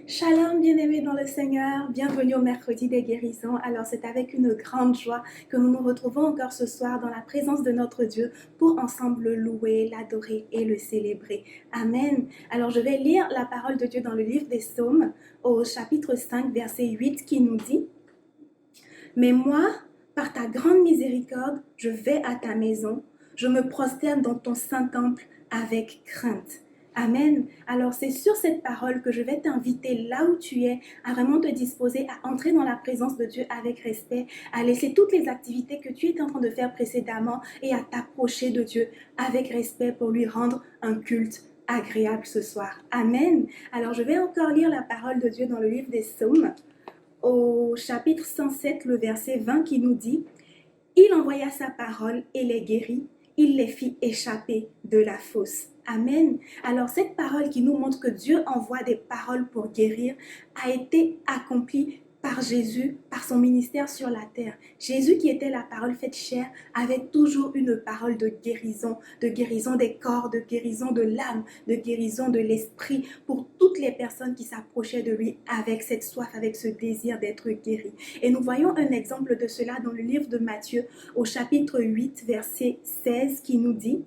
Shalom, bien-aimés dans le Seigneur, bienvenue au mercredi des guérisons. Alors c'est avec une grande joie que nous nous retrouvons encore ce soir dans la présence de notre Dieu pour ensemble le louer, l'adorer et le célébrer. Amen. Alors je vais lire la parole de Dieu dans le livre des Psaumes au chapitre 5 verset 8 qui nous dit: Mais moi, par ta grande miséricorde, je vais à ta maison, je me prosterne dans ton saint temple avec crainte. Amen. Alors c'est sur cette parole que je vais t'inviter là où tu es à vraiment te disposer à entrer dans la présence de Dieu avec respect, à laisser toutes les activités que tu étais en train de faire précédemment et à t'approcher de Dieu avec respect pour lui rendre un culte agréable ce soir. Amen. Alors je vais encore lire la parole de Dieu dans le livre des Psaumes au chapitre 107, le verset 20 qui nous dit: Il envoya sa parole et les guérit, il les fit échapper de la fosse. Amen. Alors cette parole qui nous montre que Dieu envoie des paroles pour guérir a été accomplie par Jésus, par son ministère sur la terre. Jésus qui était la parole faite chair avait toujours une parole de guérison des corps, de guérison de l'âme, de guérison de l'esprit pour toutes les personnes qui s'approchaient de lui avec cette soif, avec ce désir d'être guéri. Et nous voyons un exemple de cela dans le livre de Matthieu au chapitre 8 verset 16 qui nous dit: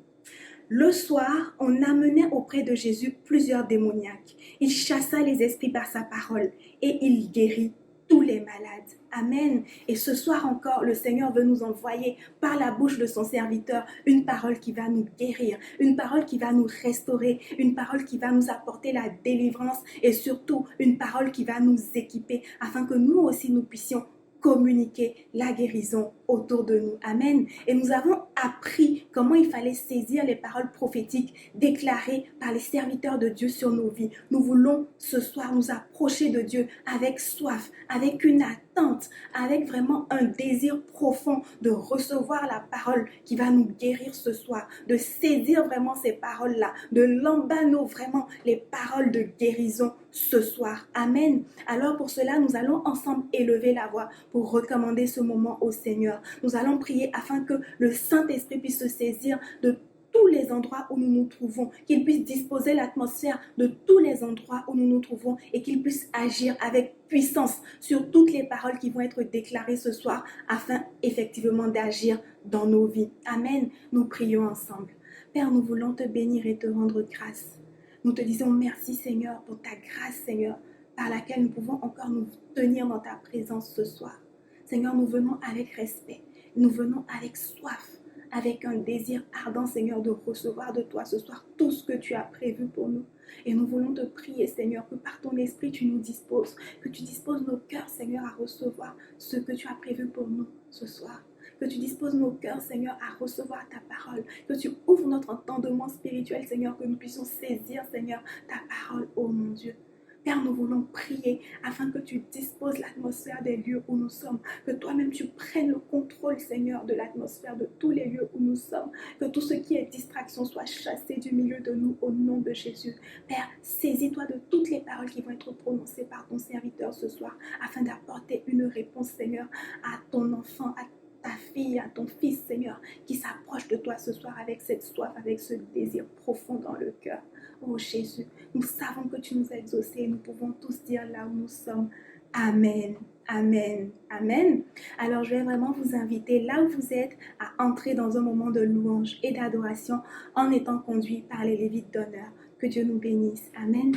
Le soir, on amenait auprès de Jésus plusieurs démoniaques. Il chassa les esprits par sa parole et il guérit tous les malades. Amen. Et ce soir encore, le Seigneur veut nous envoyer par la bouche de son serviteur une parole qui va nous guérir, une parole qui va nous restaurer, une parole qui va nous apporter la délivrance et surtout une parole qui va nous équiper afin que nous aussi nous puissions communiquer la guérison autour de nous. Amen. Et nous avons appris comment il fallait saisir les paroles prophétiques déclarées par les serviteurs de Dieu sur nos vies. Nous voulons ce soir nous approcher de Dieu avec soif, avec une attente, avec vraiment un désir profond de recevoir la parole qui va nous guérir ce soir, de saisir vraiment ces paroles-là, de l'embano vraiment les paroles de guérison ce soir. Amen. Alors pour cela, nous allons ensemble élever la voix pour recommander ce moment au Seigneur. Nous allons prier afin que le Saint-Esprit puisse se saisir de tous les endroits où nous nous trouvons, qu'il puisse disposer l'atmosphère de tous les endroits où nous nous trouvons et qu'il puisse agir avec puissance sur toutes les paroles qui vont être déclarées ce soir afin effectivement d'agir dans nos vies. Amen. Nous prions ensemble. Père, nous voulons te bénir et te rendre grâce. Nous te disons merci Seigneur pour ta grâce Seigneur par laquelle nous pouvons encore nous tenir dans ta présence ce soir. Seigneur, nous venons avec respect, nous venons avec soif, avec un désir ardent Seigneur de recevoir de toi ce soir tout ce que tu as prévu pour nous. Et nous voulons te prier Seigneur que par ton esprit tu nous disposes, que tu disposes nos cœurs Seigneur à recevoir ce que tu as prévu pour nous ce soir. Que tu disposes nos cœurs, Seigneur, à recevoir ta parole. Que tu ouvres notre entendement spirituel, Seigneur, que nous puissions saisir, Seigneur, ta parole, oh mon Dieu. Père, nous voulons prier afin que tu disposes l'atmosphère des lieux où nous sommes. Que toi-même tu prennes le contrôle, Seigneur, de l'atmosphère de tous les lieux où nous sommes. Que tout ce qui est distraction soit chassé du milieu de nous au nom de Jésus. Père, saisis-toi de toutes les paroles qui vont être prononcées par ton serviteur ce soir afin d'apporter une réponse, Seigneur, à ton enfant, à ta fille, à ton fils, Seigneur, qui s'approche de toi ce soir avec cette soif, avec ce désir profond dans le cœur. Oh Jésus, nous savons que tu nous as exaucés et nous pouvons tous dire là où nous sommes: Amen, Amen, Amen. Alors je vais vraiment vous inviter là où vous êtes à entrer dans un moment de louange et d'adoration en étant conduit par les Lévites d'honneur. Que Dieu nous bénisse. Amen.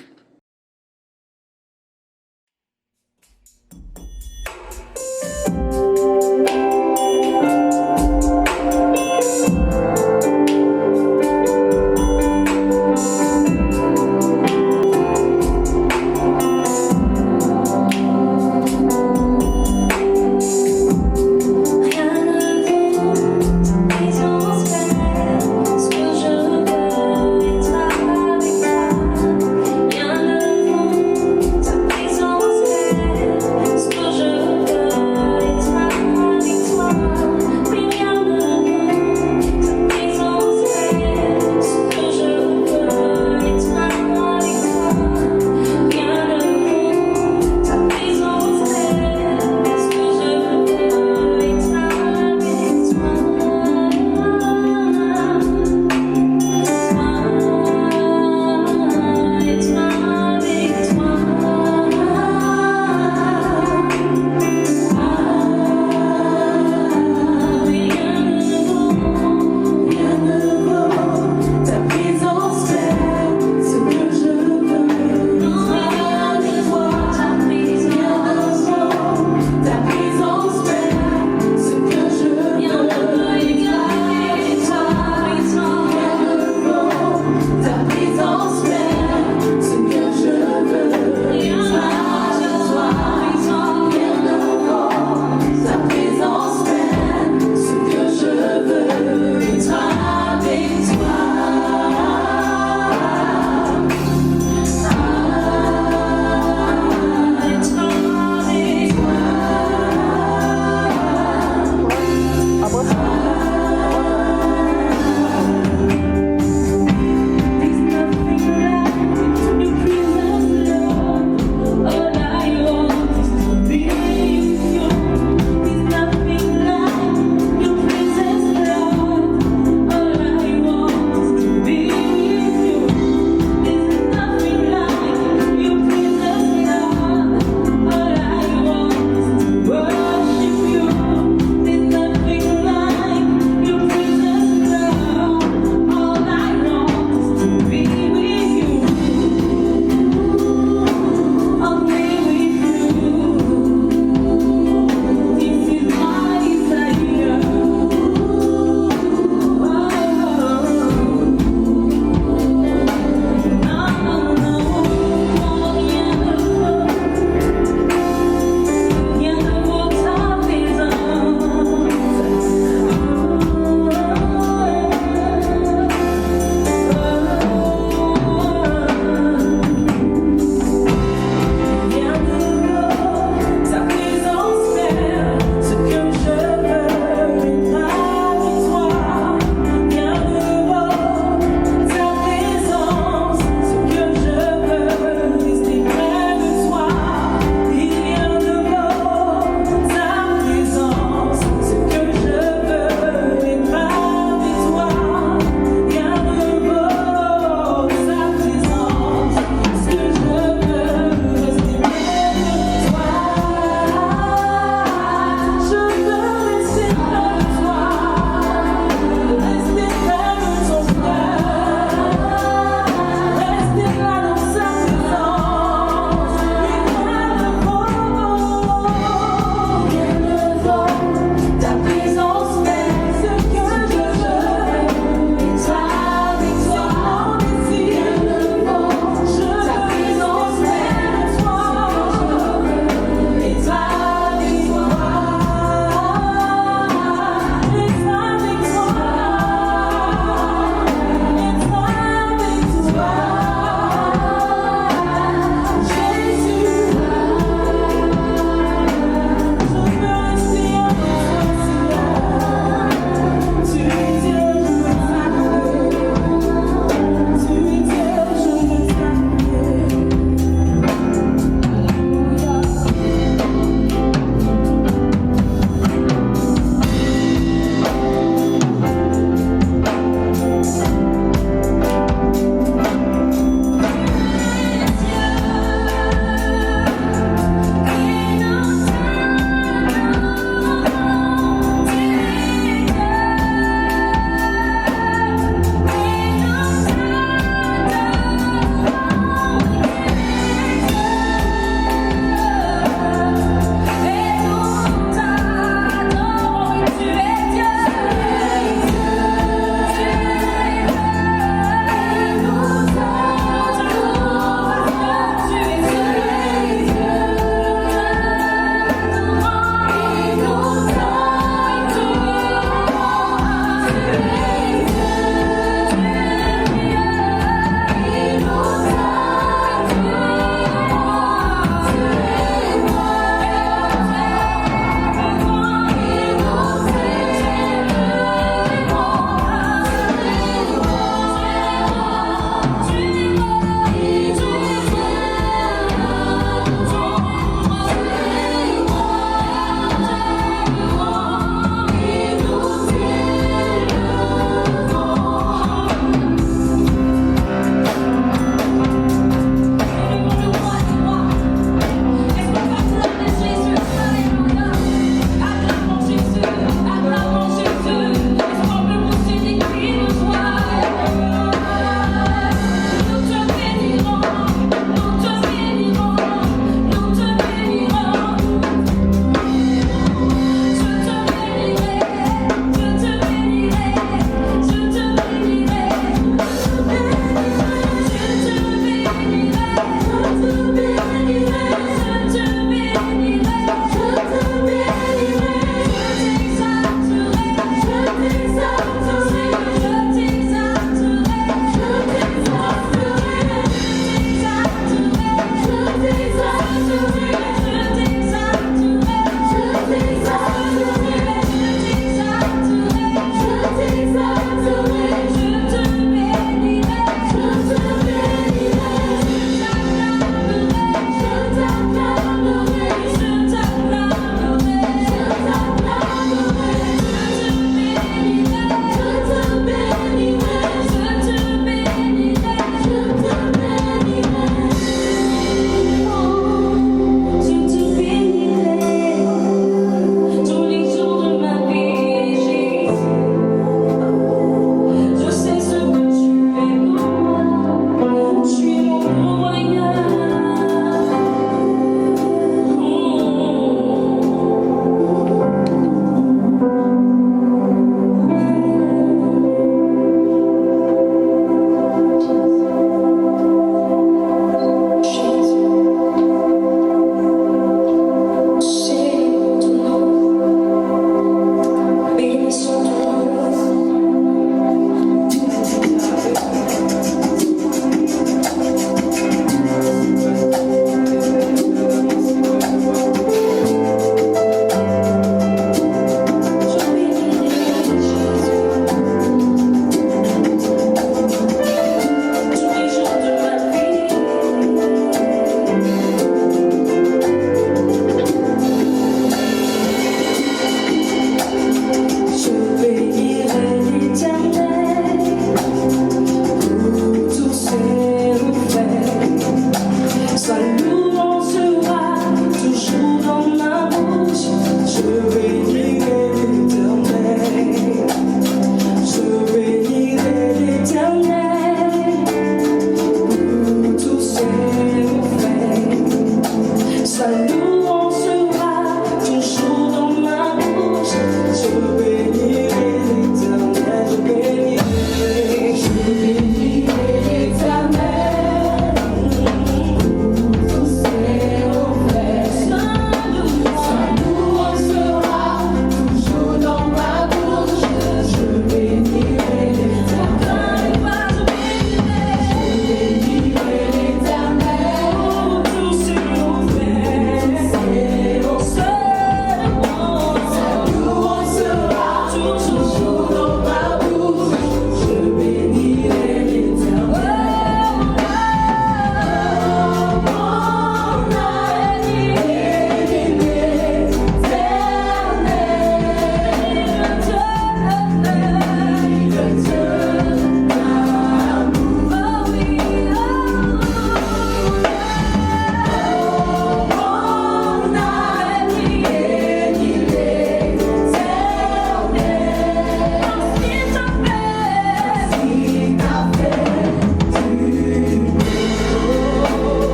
Rien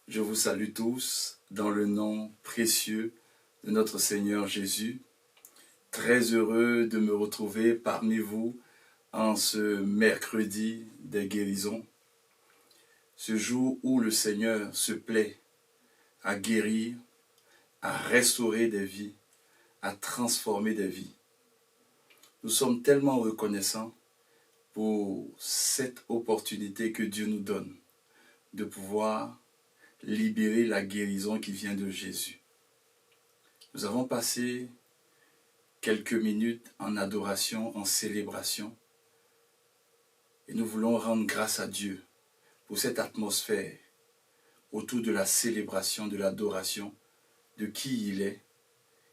Je vous salue tous dans le nom précieux de notre Seigneur Jésus. Très heureux de me retrouver parmi vous en ce mercredi des guérisons. Ce jour où le Seigneur se plaît à guérir, à restaurer des vies, à transformer des vies. Nous sommes tellement reconnaissants pour cette opportunité que Dieu nous donne de pouvoir libérer la guérison qui vient de Jésus. Nous avons passé quelques minutes en adoration, en célébration, et nous voulons rendre grâce à Dieu pour cette atmosphère autour de la célébration, de l'adoration, de qui il est,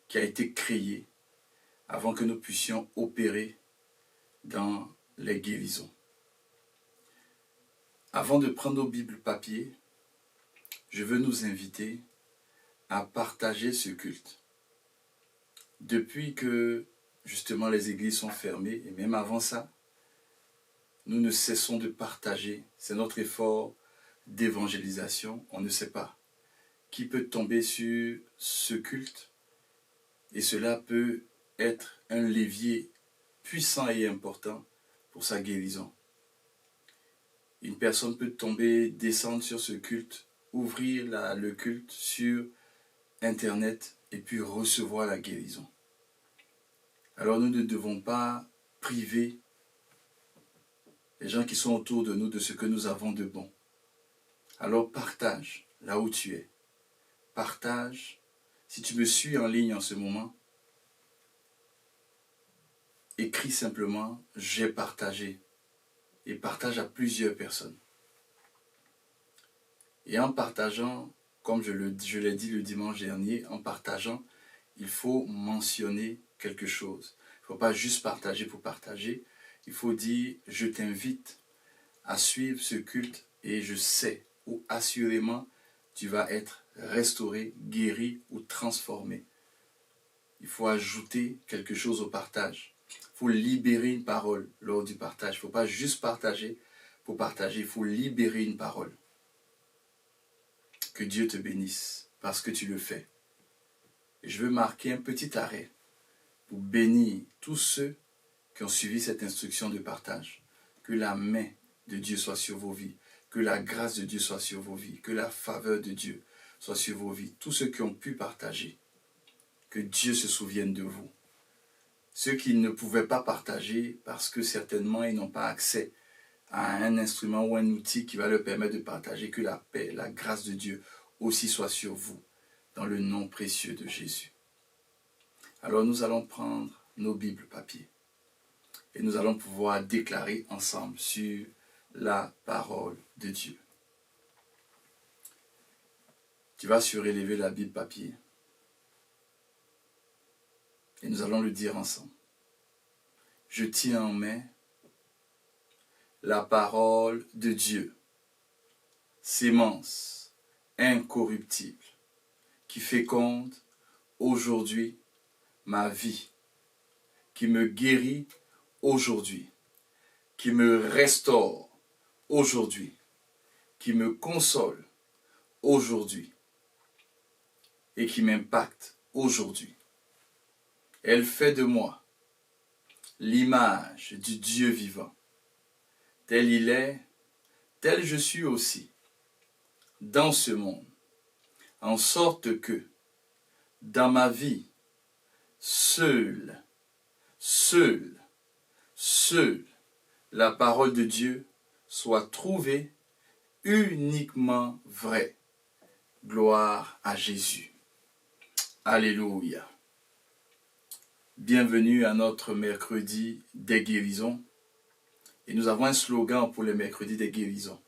qui a été créé avant que nous puissions opérer dans les guérisons. Avant de prendre nos Bibles papier, je veux nous inviter à partager ce culte. Depuis que justement les églises sont fermées, et même avant ça, nous ne cessons de partager. C'est notre effort d'évangélisation. On ne sait pas qui peut tomber sur ce culte, et cela peut être un levier puissant et important pour sa guérison. Une personne peut tomber, descendre sur ce culte, ouvrir le culte sur Internet et puis recevoir la guérison. Alors nous ne devons pas priver les gens qui sont autour de nous de ce que nous avons de bon. Alors partage là où tu es. Partage. Si tu me suis en ligne en ce moment, écris simplement « J'ai partagé » et partage à plusieurs personnes. Et en partageant, comme je l'ai dit le dimanche dernier, en partageant, il faut mentionner quelque chose. Il ne faut pas juste partager pour partager. Il faut dire « Je t'invite à suivre ce culte et je sais ou assurément tu vas être restauré, guéri ou transformé. » Il faut ajouter quelque chose au partage. Il faut libérer une parole lors du partage. Il ne faut pas juste partager pour partager. Il faut libérer une parole. Que Dieu te bénisse parce que tu le fais. Et je veux marquer un petit arrêt pour bénir tous ceux qui ont suivi cette instruction de partage. Que la main de Dieu soit sur vos vies. Que la grâce de Dieu soit sur vos vies. Que la faveur de Dieu soit sur vos vies. Tous ceux qui ont pu partager. Que Dieu se souvienne de vous. Ceux qui ne pouvaient pas partager parce que certainement ils n'ont pas accès à un instrument ou un outil qui va leur permettre de partager, que la paix, la grâce de Dieu aussi soit sur vous, dans le nom précieux de Jésus. Alors nous allons prendre nos Bibles papier et nous allons pouvoir déclarer ensemble sur la parole de Dieu. Tu vas surélever la Bible papier et nous allons le dire ensemble. Je tiens en main la parole de Dieu, sémence incorruptible, qui féconde aujourd'hui ma vie, qui me guérit aujourd'hui, qui me restaure aujourd'hui, qui me console aujourd'hui et qui m'impacte aujourd'hui. Elle fait de moi l'image du Dieu vivant. Tel il est, tel je suis aussi, dans ce monde, en sorte que, dans ma vie, seule, la parole de Dieu soit trouvée uniquement vraie. Gloire à Jésus. Alléluia. Bienvenue à notre mercredi des guérisons. Et nous avons un slogan pour le mercredi des guérisons.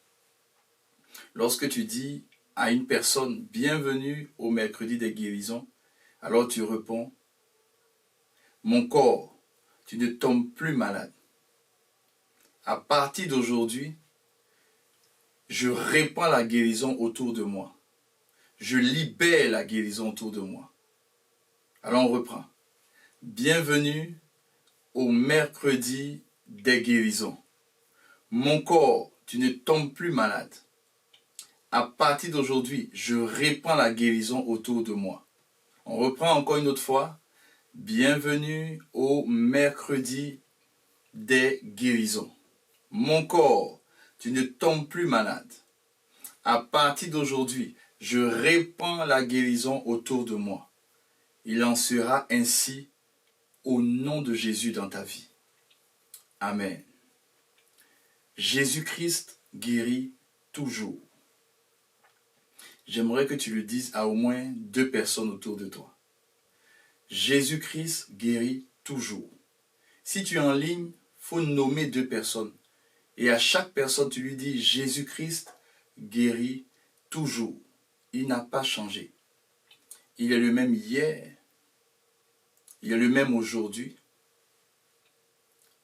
Lorsque tu dis à une personne « Bienvenue au mercredi des guérisons », alors tu réponds « Mon corps, tu ne tombes plus malade. À partir d'aujourd'hui, je répands la guérison autour de moi. Je libère la guérison autour de moi. » Alors on reprend. Bienvenue au mercredi des guérisons. Mon corps, tu ne tombes plus malade. À partir d'aujourd'hui, je répands la guérison autour de moi. On reprend encore une autre fois. Bienvenue au mercredi des guérisons. Mon corps, tu ne tombes plus malade. À partir d'aujourd'hui, je répands la guérison autour de moi. Il en sera ainsi au nom de Jésus dans ta vie. Amen. Jésus-Christ guérit toujours. J'aimerais que tu le dises à au moins 2 personnes autour de toi. Jésus-Christ guérit toujours. Si tu es en ligne, il faut nommer 2 personnes. Et à chaque personne, tu lui dis, Jésus-Christ guérit toujours. Il n'a pas changé. Il est le même hier. Il est le même aujourd'hui.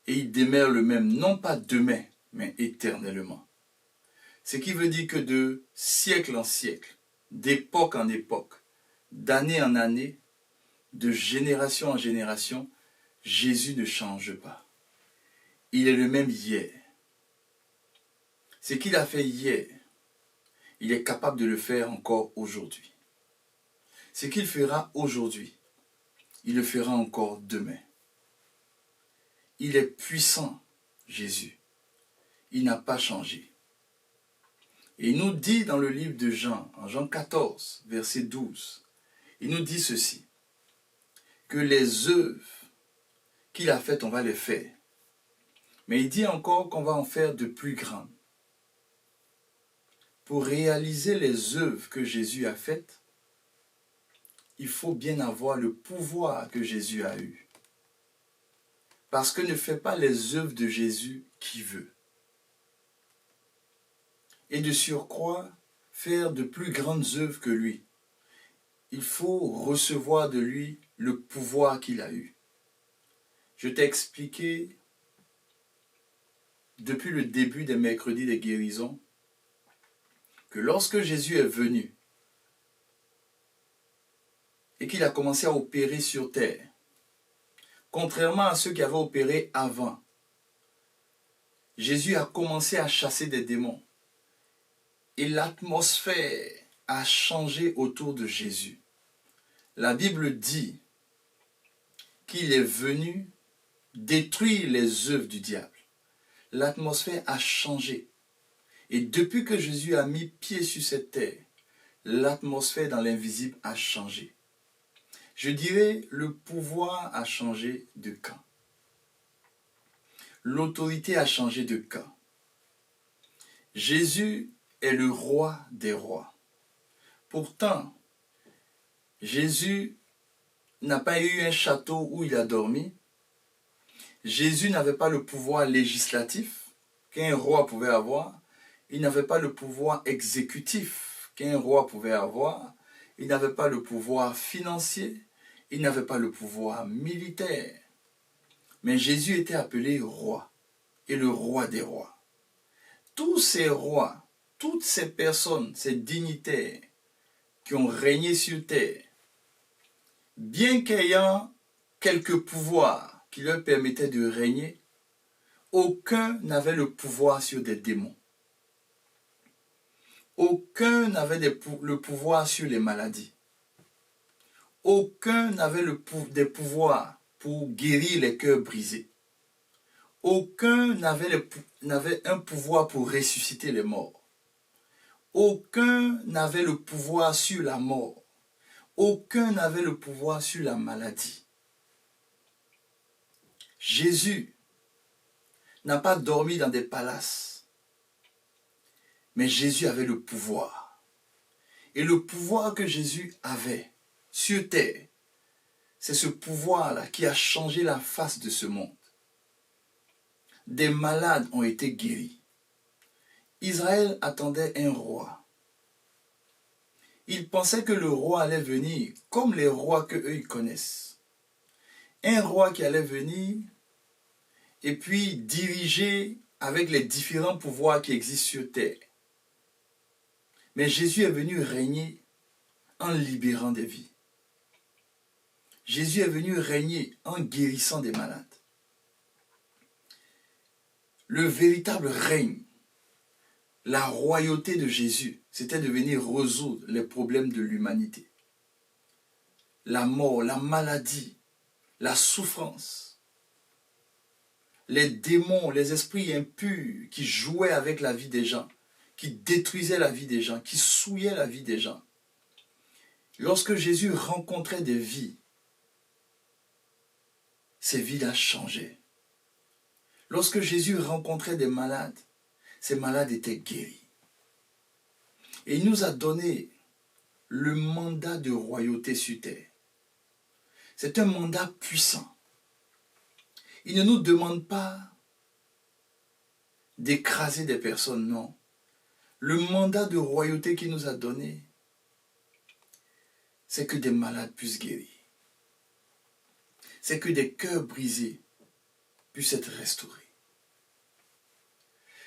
Et il demeure le même, non pas demain, mais éternellement. Ce qui veut dire que de siècle en siècle, d'époque en époque, d'année en année, de génération en génération, Jésus ne change pas. Il est le même hier. Ce qu'il a fait hier, il est capable de le faire encore aujourd'hui. Ce qu'il fera aujourd'hui, il le fera encore demain. Il est puissant, Jésus. Il n'a pas changé. Et il nous dit dans le livre de Jean, en Jean 14, verset 12, il nous dit ceci, que les œuvres qu'il a faites, on va les faire. Mais il dit encore qu'on va en faire de plus grandes. Pour réaliser les œuvres que Jésus a faites, il faut bien avoir le pouvoir que Jésus a eu. Parce que ne fait pas les œuvres de Jésus qui veut. Et de surcroît, faire de plus grandes œuvres que lui. Il faut recevoir de lui le pouvoir qu'il a eu. Je t'ai expliqué depuis le début des mercredis des guérisons que lorsque Jésus est venu et qu'il a commencé à opérer sur terre, contrairement à ceux qui avaient opéré avant, Jésus a commencé à chasser des démons. Et l'atmosphère a changé autour de Jésus. La Bible dit qu'il est venu détruire les œuvres du diable. L'atmosphère a changé. Et depuis que Jésus a mis pied sur cette terre, l'atmosphère dans l'invisible a changé. Je dirais, le pouvoir a changé de camp. L'autorité a changé de camp. Jésus est le roi des rois. Pourtant, Jésus n'a pas eu un château où il a dormi. Jésus n'avait pas le pouvoir législatif qu'un roi pouvait avoir. Il n'avait pas le pouvoir exécutif qu'un roi pouvait avoir. Il n'avait pas le pouvoir financier. Il n'avait pas le pouvoir militaire. Mais Jésus était appelé roi et le roi des rois. Tous ces rois, toutes ces personnes, ces dignitaires qui ont régné sur terre, bien qu'ayant quelques pouvoirs qui leur permettaient de régner, aucun n'avait le pouvoir sur des démons. Aucun n'avait le pouvoir sur les maladies. Aucun n'avait des pouvoirs pour guérir les cœurs brisés. Aucun n'avait un pouvoir pour ressusciter les morts. Aucun n'avait le pouvoir sur la mort. Aucun n'avait le pouvoir sur la maladie. Jésus n'a pas dormi dans des palaces. Mais Jésus avait le pouvoir. Et le pouvoir que Jésus avait sur terre, c'est ce pouvoir-là qui a changé la face de ce monde. Des malades ont été guéris. Israël attendait un roi. Il pensait que le roi allait venir comme les rois qu'eux ils connaissent. Un roi qui allait venir et puis diriger avec les différents pouvoirs qui existent sur terre. Mais Jésus est venu régner en libérant des vies. Jésus est venu régner en guérissant des malades. Le véritable règne La royauté de Jésus, c'était de venir résoudre les problèmes de l'humanité. La mort, la maladie, la souffrance, les démons, les esprits impurs qui jouaient avec la vie des gens, qui détruisaient la vie des gens, qui souillaient la vie des gens. Lorsque Jésus rencontrait des vies, ces vies-là changeaient. Lorsque Jésus rencontrait des malades, ces malades étaient guéris. Et il nous a donné le mandat de royauté sur terre. C'est un mandat puissant. Il ne nous demande pas d'écraser des personnes, non. Le mandat de royauté qu'il nous a donné, c'est que des malades puissent guérir. C'est que des cœurs brisés puissent être restaurés.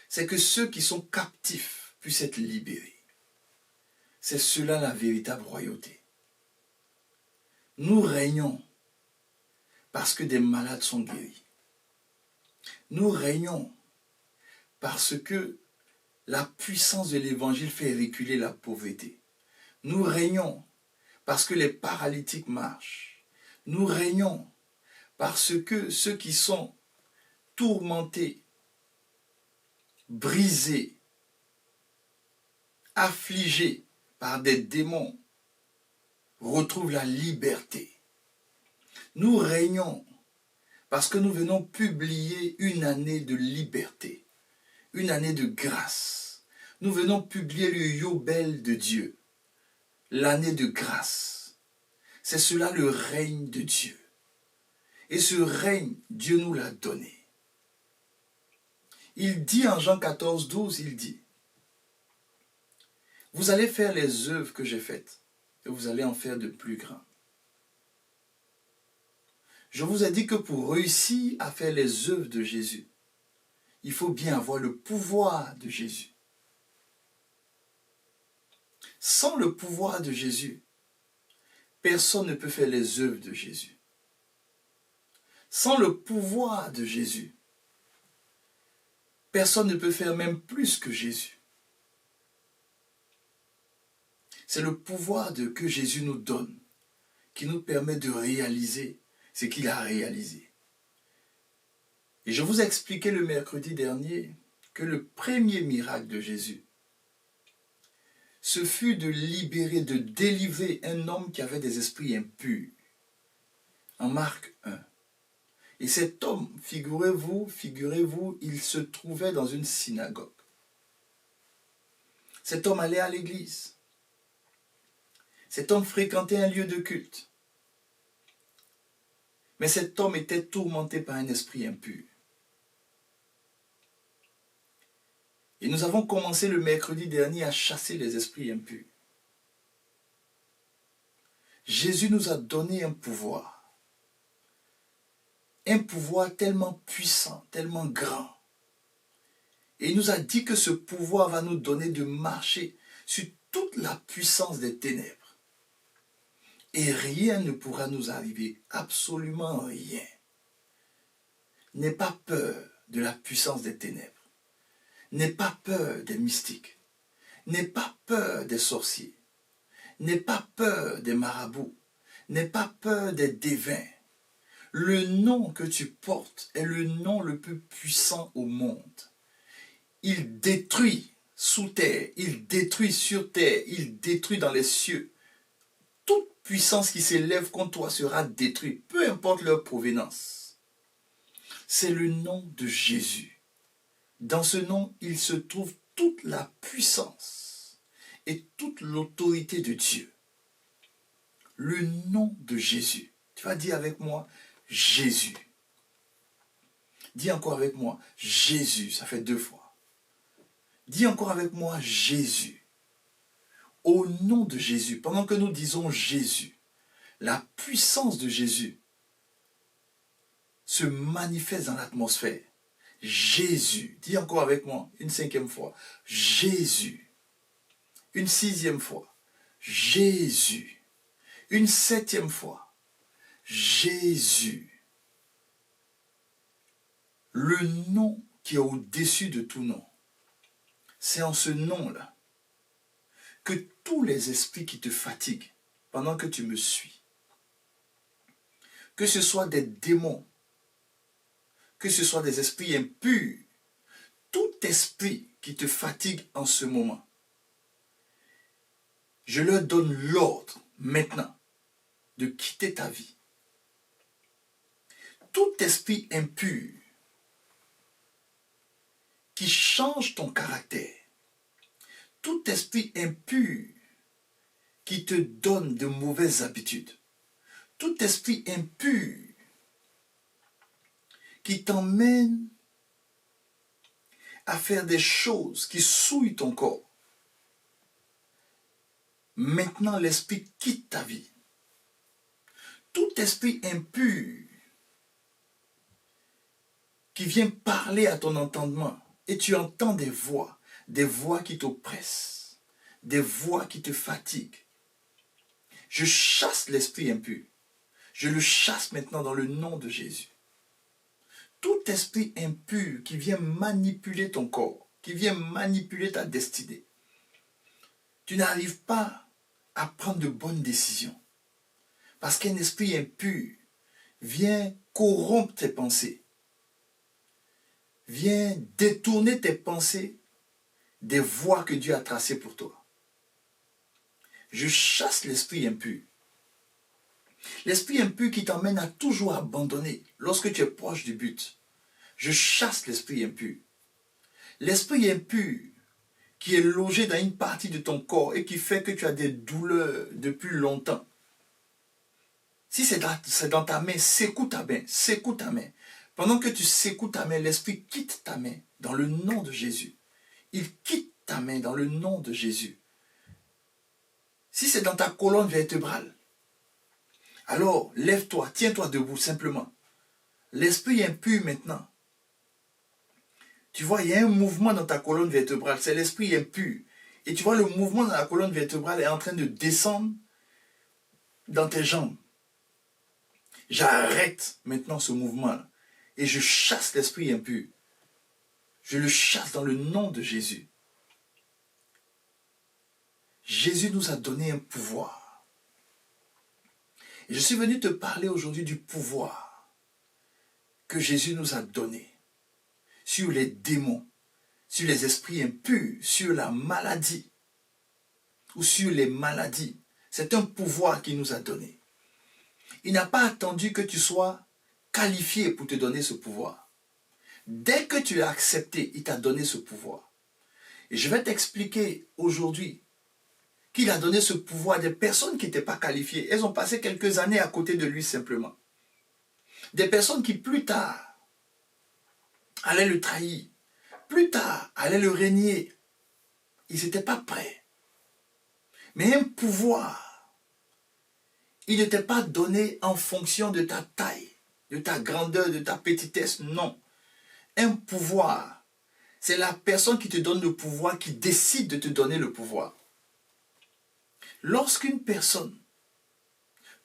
C'est que ceux qui sont captifs puissent être libérés. C'est cela la véritable royauté. Nous régnons parce que des malades sont guéris. Nous régnons parce que la puissance de l'évangile fait reculer la pauvreté. Nous régnons parce que les paralytiques marchent. Nous régnons parce que ceux qui sont tourmentés, brisés, affligés par des démons retrouvent la liberté. Nous régnons parce que nous venons publier une année de liberté, une année de grâce. Nous venons publier le Yobel de Dieu, l'année de grâce. C'est cela le règne de Dieu. Et ce règne, Dieu nous l'a donné. Il dit en Jean 14, 12, il dit, « Vous allez faire les œuvres que j'ai faites, et vous allez en faire de plus grands. » Je vous ai dit que pour réussir à faire les œuvres de Jésus, il faut bien avoir le pouvoir de Jésus. Sans le pouvoir de Jésus, personne ne peut faire les œuvres de Jésus. Sans le pouvoir de Jésus, personne ne peut faire même plus que Jésus. C'est le pouvoir que Jésus nous donne qui nous permet de réaliser ce qu'il a réalisé. Et je vous ai expliqué le mercredi dernier que le premier miracle de Jésus, ce fut de libérer, de délivrer un homme qui avait des esprits impurs. En Marc 1. Et cet homme, figurez-vous, il se trouvait dans une synagogue. Cet homme allait à l'église. Cet homme fréquentait un lieu de culte. Mais cet homme était tourmenté par un esprit impur. Et nous avons commencé le mercredi dernier à chasser les esprits impurs. Jésus nous a donné un pouvoir tellement puissant, tellement grand. Et il nous a dit que ce pouvoir va nous donner de marcher sur toute la puissance des ténèbres. Et rien ne pourra nous arriver, absolument rien. N'aie pas peur de la puissance des ténèbres. N'aie pas peur des mystiques. N'aie pas peur des sorciers. N'aie pas peur des marabouts. N'aie pas peur des devins. Le nom que tu portes est le nom le plus puissant au monde. Il détruit sous terre, il détruit sur terre, il détruit dans les cieux. Toute puissance qui s'élève contre toi sera détruite, peu importe leur provenance. C'est le nom de Jésus. Dans ce nom, il se trouve toute la puissance et toute l'autorité de Dieu. Le nom de Jésus. Tu vas dire avec moi, Jésus. Dis encore avec moi, Jésus. Ça fait 2 fois. Dis encore avec moi, Jésus. Au nom de Jésus, pendant que nous disons Jésus, la puissance de Jésus se manifeste dans l'atmosphère. Jésus. Dis encore avec moi, une 5e fois. Jésus. Une 6e fois. Jésus. Une 7e fois. Jésus. Le nom qui est au-dessus de tout nom. c'est en ce nom-là que tous les esprits qui te fatiguent pendant que tu me suis, que ce soit des démons, que ce soit des esprits impurs, tout esprit qui te fatigue en ce moment, je leur donne l'ordre maintenant de quitter ta vie. Tout esprit impur qui change ton caractère, tout esprit impur qui te donne de mauvaises habitudes, tout esprit impur qui t'emmène à faire des choses qui souillent ton corps, maintenant l'esprit quitte ta vie. Tout esprit impur qui vient parler à ton entendement et tu entends des voix qui t'oppressent, des voix qui te fatiguent. Je chasse l'esprit impur. Je le chasse maintenant dans le nom de Jésus. Tout esprit impur qui vient manipuler ton corps, qui vient manipuler ta destinée. Tu n'arrives pas à prendre de bonnes décisions. Parce qu'un esprit impur vient corrompre tes pensées. Vient détourner tes pensées des voies que Dieu a tracées pour toi. Je chasse l'esprit impur. L'esprit impur qui t'emmène à toujours abandonner lorsque tu es proche du but. Je chasse l'esprit impur. L'esprit impur qui est logé dans une partie de ton corps et qui fait que tu as des douleurs depuis longtemps. Si c'est dans ta main, secoue ta main, secoue ta main. Pendant que tu secoues ta main, l'esprit quitte ta main dans le nom de Jésus. Il quitte ta main dans le nom de Jésus. Si c'est dans ta colonne vertébrale, alors lève-toi, tiens-toi debout simplement. L'esprit impur maintenant. Tu vois, il y a un mouvement dans ta colonne vertébrale, c'est l'esprit impur. Et tu vois, le mouvement dans la colonne vertébrale est en train de descendre dans tes jambes. J'arrête maintenant ce mouvement-là. Et je chasse l'esprit impur. Je le chasse dans le nom de Jésus. Jésus nous a donné un pouvoir. Et je suis venu te parler aujourd'hui du pouvoir que Jésus nous a donné sur les démons, sur les esprits impurs, sur la maladie ou sur les maladies. C'est un pouvoir qu'il nous a donné. Il n'a pas attendu que tu sois qualifié pour te donner ce pouvoir. Dès que tu l'as accepté, il t'a donné ce pouvoir. Et je vais t'expliquer aujourd'hui qu'il a donné ce pouvoir à des personnes qui n'étaient pas qualifiées. Elles ont passé quelques années à côté de lui simplement. Des personnes qui plus tard allaient le trahir, plus tard allaient le régner. Ils n'étaient pas prêts. Mais un pouvoir, il n'était pas donné en fonction de ta taille, de ta grandeur, de ta petitesse, non. Un pouvoir, c'est la personne qui te donne le pouvoir qui décide de te donner le pouvoir. Lorsqu'une personne,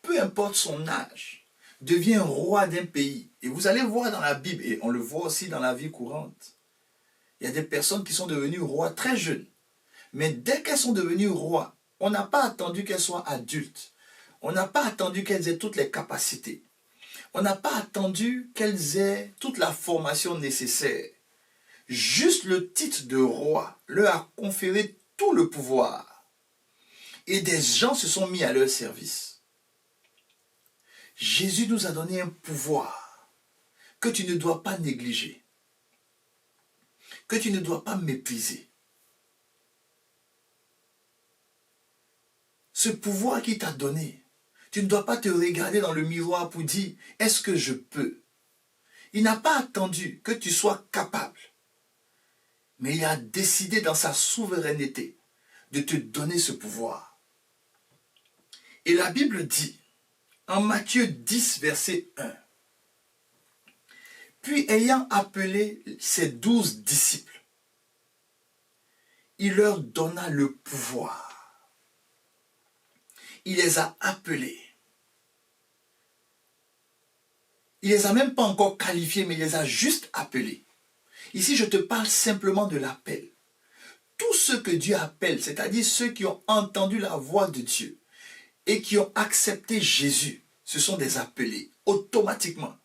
peu importe son âge, devient roi d'un pays, et vous allez voir dans la Bible, et on le voit aussi dans la vie courante, il y a des personnes qui sont devenues rois très jeunes, mais dès qu'elles sont devenues rois, on n'a pas attendu qu'elles soient adultes, on n'a pas attendu qu'elles aient toutes les capacités, on n'a pas attendu qu'elles aient toute la formation nécessaire. Juste le titre de roi leur a conféré tout le pouvoir. Et des gens se sont mis à leur service. Jésus nous a donné un pouvoir que tu ne dois pas négliger, que tu ne dois pas mépriser. Ce pouvoir qu'il t'a donné, tu ne dois pas te regarder dans le miroir pour dire « Est-ce que je peux ?» Il n'a pas attendu que tu sois capable, mais il a décidé dans sa souveraineté de te donner ce pouvoir. Et la Bible dit, en Matthieu 10, verset 1, « Puis ayant appelé ses 12 disciples, il leur donna le pouvoir. Il les a appelés. Il ne les a même pas encore qualifiés, mais il les a juste appelés. Ici, je te parle simplement de l'appel. tous ceux que Dieu appelle, c'est-à-dire ceux qui ont entendu la voix de Dieu et qui ont accepté Jésus, ce sont des appelés, automatiquement.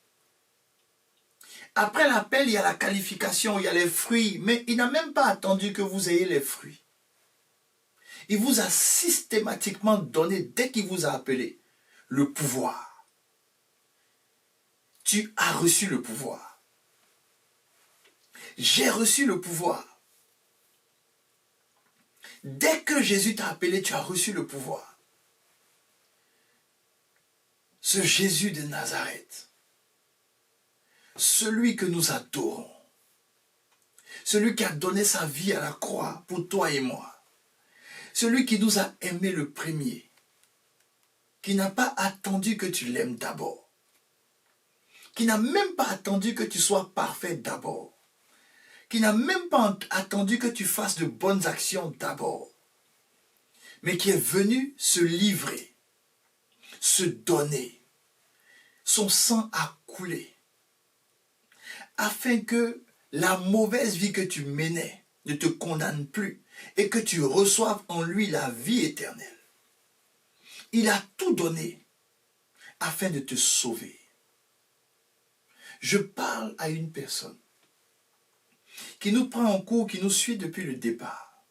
Après l'appel, il y a la qualification, il y a les fruits, mais il n'a même pas attendu que vous ayez les fruits. Il vous a systématiquement donné, dès qu'il vous a appelé, le pouvoir. Tu as reçu le pouvoir. J'ai reçu le pouvoir. Dès que Jésus t'a appelé, tu as reçu le pouvoir. Ce Jésus de Nazareth, celui que nous adorons, celui qui a donné sa vie à la croix pour toi et moi, celui qui nous a aimés le premier, qui n'a pas attendu que tu l'aimes d'abord, qui n'a même pas attendu que tu sois parfait d'abord, qui n'a même pas attendu que tu fasses de bonnes actions d'abord, mais qui est venu se livrer, se donner. Son sang a coulé, afin que la mauvaise vie que tu menais ne te condamne plus et que tu reçoives en lui la vie éternelle. Il a tout donné afin de te sauver. Je parle à une personne qui nous prend en cours, qui nous suit depuis le départ.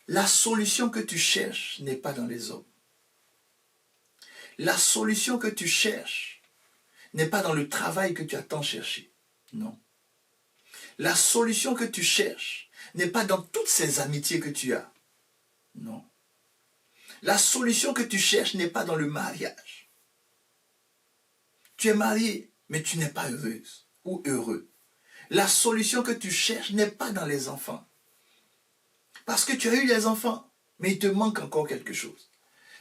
La solution que tu cherches n'est pas dans les hommes. La solution que tu cherches n'est pas dans le travail que tu as tant cherché. Non. La solution que tu cherches n'est pas dans toutes ces amitiés que tu as. Non. La solution que tu cherches n'est pas dans le mariage. Tu es marié, mais tu n'es pas heureuse ou heureux. La solution que tu cherches n'est pas dans les enfants. Parce que tu as eu les enfants, mais il te manque encore quelque chose.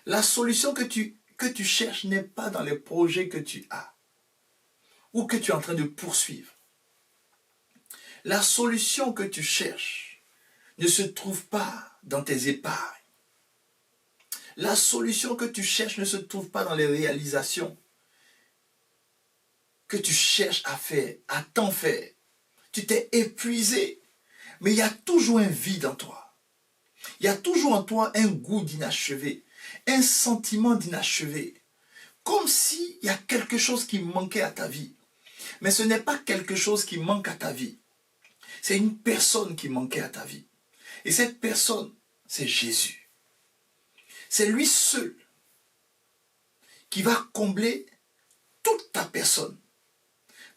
La solution que tu cherches n'est pas dans les projets que tu as ou que tu es en train de poursuivre. La solution que tu cherches ne se trouve pas dans tes épargnes. La solution que tu cherches ne se trouve pas dans les réalisations que tu cherches à faire, à t'en faire. Tu t'es épuisé, mais il y a toujours un vide en toi. Il y a toujours en toi un goût d'inachevé, un sentiment d'inachevé, comme s'il y a quelque chose qui manquait à ta vie. Mais ce n'est pas quelque chose qui manque à ta vie. C'est une personne qui manquait à ta vie. Et cette personne, c'est Jésus. C'est lui seul qui va combler toute ta personne.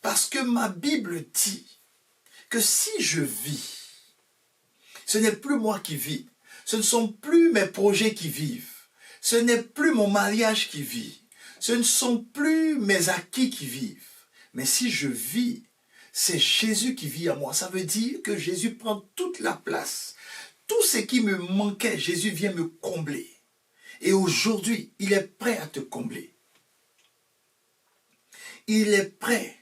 Parce que ma Bible dit que si je vis, ce n'est plus moi qui vis. Ce ne sont plus mes projets qui vivent. Ce n'est plus mon mariage qui vit. Ce ne sont plus mes acquis qui vivent. Mais si je vis, c'est Jésus qui vit en moi. Ça veut dire que Jésus prend toute la place. Tout ce qui me manquait, Jésus vient me combler. Et aujourd'hui, il est prêt à te combler. Il est prêt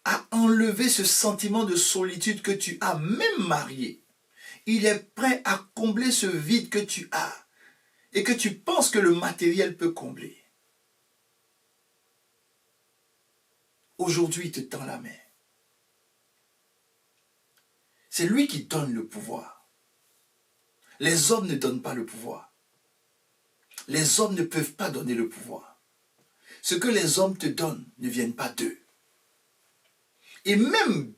à enlever ce sentiment de solitude que tu as, même marié. Il est prêt à combler ce vide que tu as et que tu penses que le matériel peut combler. Aujourd'hui, il te tend la main. C'est lui qui donne le pouvoir. Les hommes ne donnent pas le pouvoir. Les hommes ne peuvent pas donner le pouvoir. Ce que les hommes te donnent ne viennent pas d'eux. Et même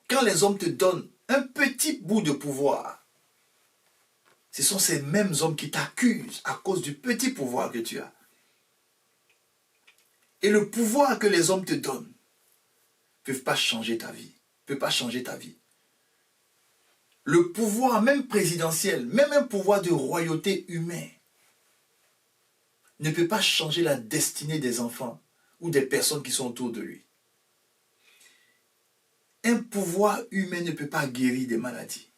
quand les hommes te donnent un petit bout de pouvoir, ce sont ces mêmes hommes qui t'accusent à cause du petit pouvoir que tu as. Et le pouvoir que les hommes te donnent ne peuvent pas changer ta vie. Ne peut pas changer ta vie. Le pouvoir, même présidentiel, même un pouvoir de royauté humain, ne peut pas changer la destinée des enfants ou des personnes qui sont autour de lui. Un pouvoir humain ne peut pas guérir des maladies.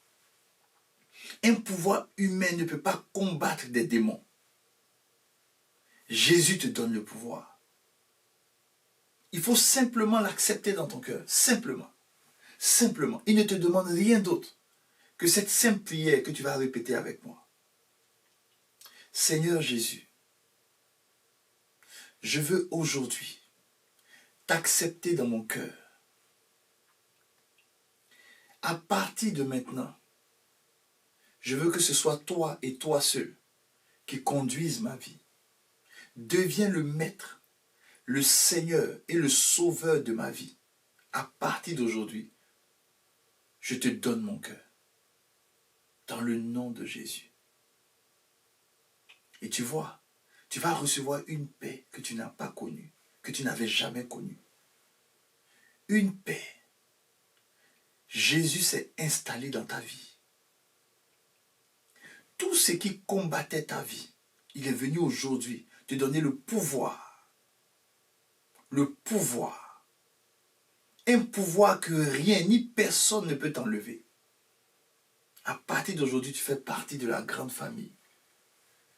Un pouvoir humain ne peut pas combattre des démons. Jésus te donne le pouvoir. Il faut simplement l'accepter dans ton cœur. Simplement. Simplement. Il ne te demande rien d'autre que cette simple prière que tu vas répéter avec moi. Seigneur Jésus, je veux aujourd'hui t'accepter dans mon cœur. À partir de maintenant, Je veux que ce soit toi et toi seul qui conduisent ma vie. Deviens le maître, le Seigneur et le sauveur de ma vie. À partir d'aujourd'hui, je te donne mon cœur. Dans le nom de Jésus. Et tu vois, tu vas recevoir une paix que tu n'as pas connue, que tu n'avais jamais connue. Une paix. Jésus s'est installé dans ta vie. Tout ce qui combattait ta vie, il est venu aujourd'hui te donner le pouvoir. Le pouvoir. Un pouvoir que rien ni personne ne peut t'enlever. À partir d'aujourd'hui, tu fais partie de la grande famille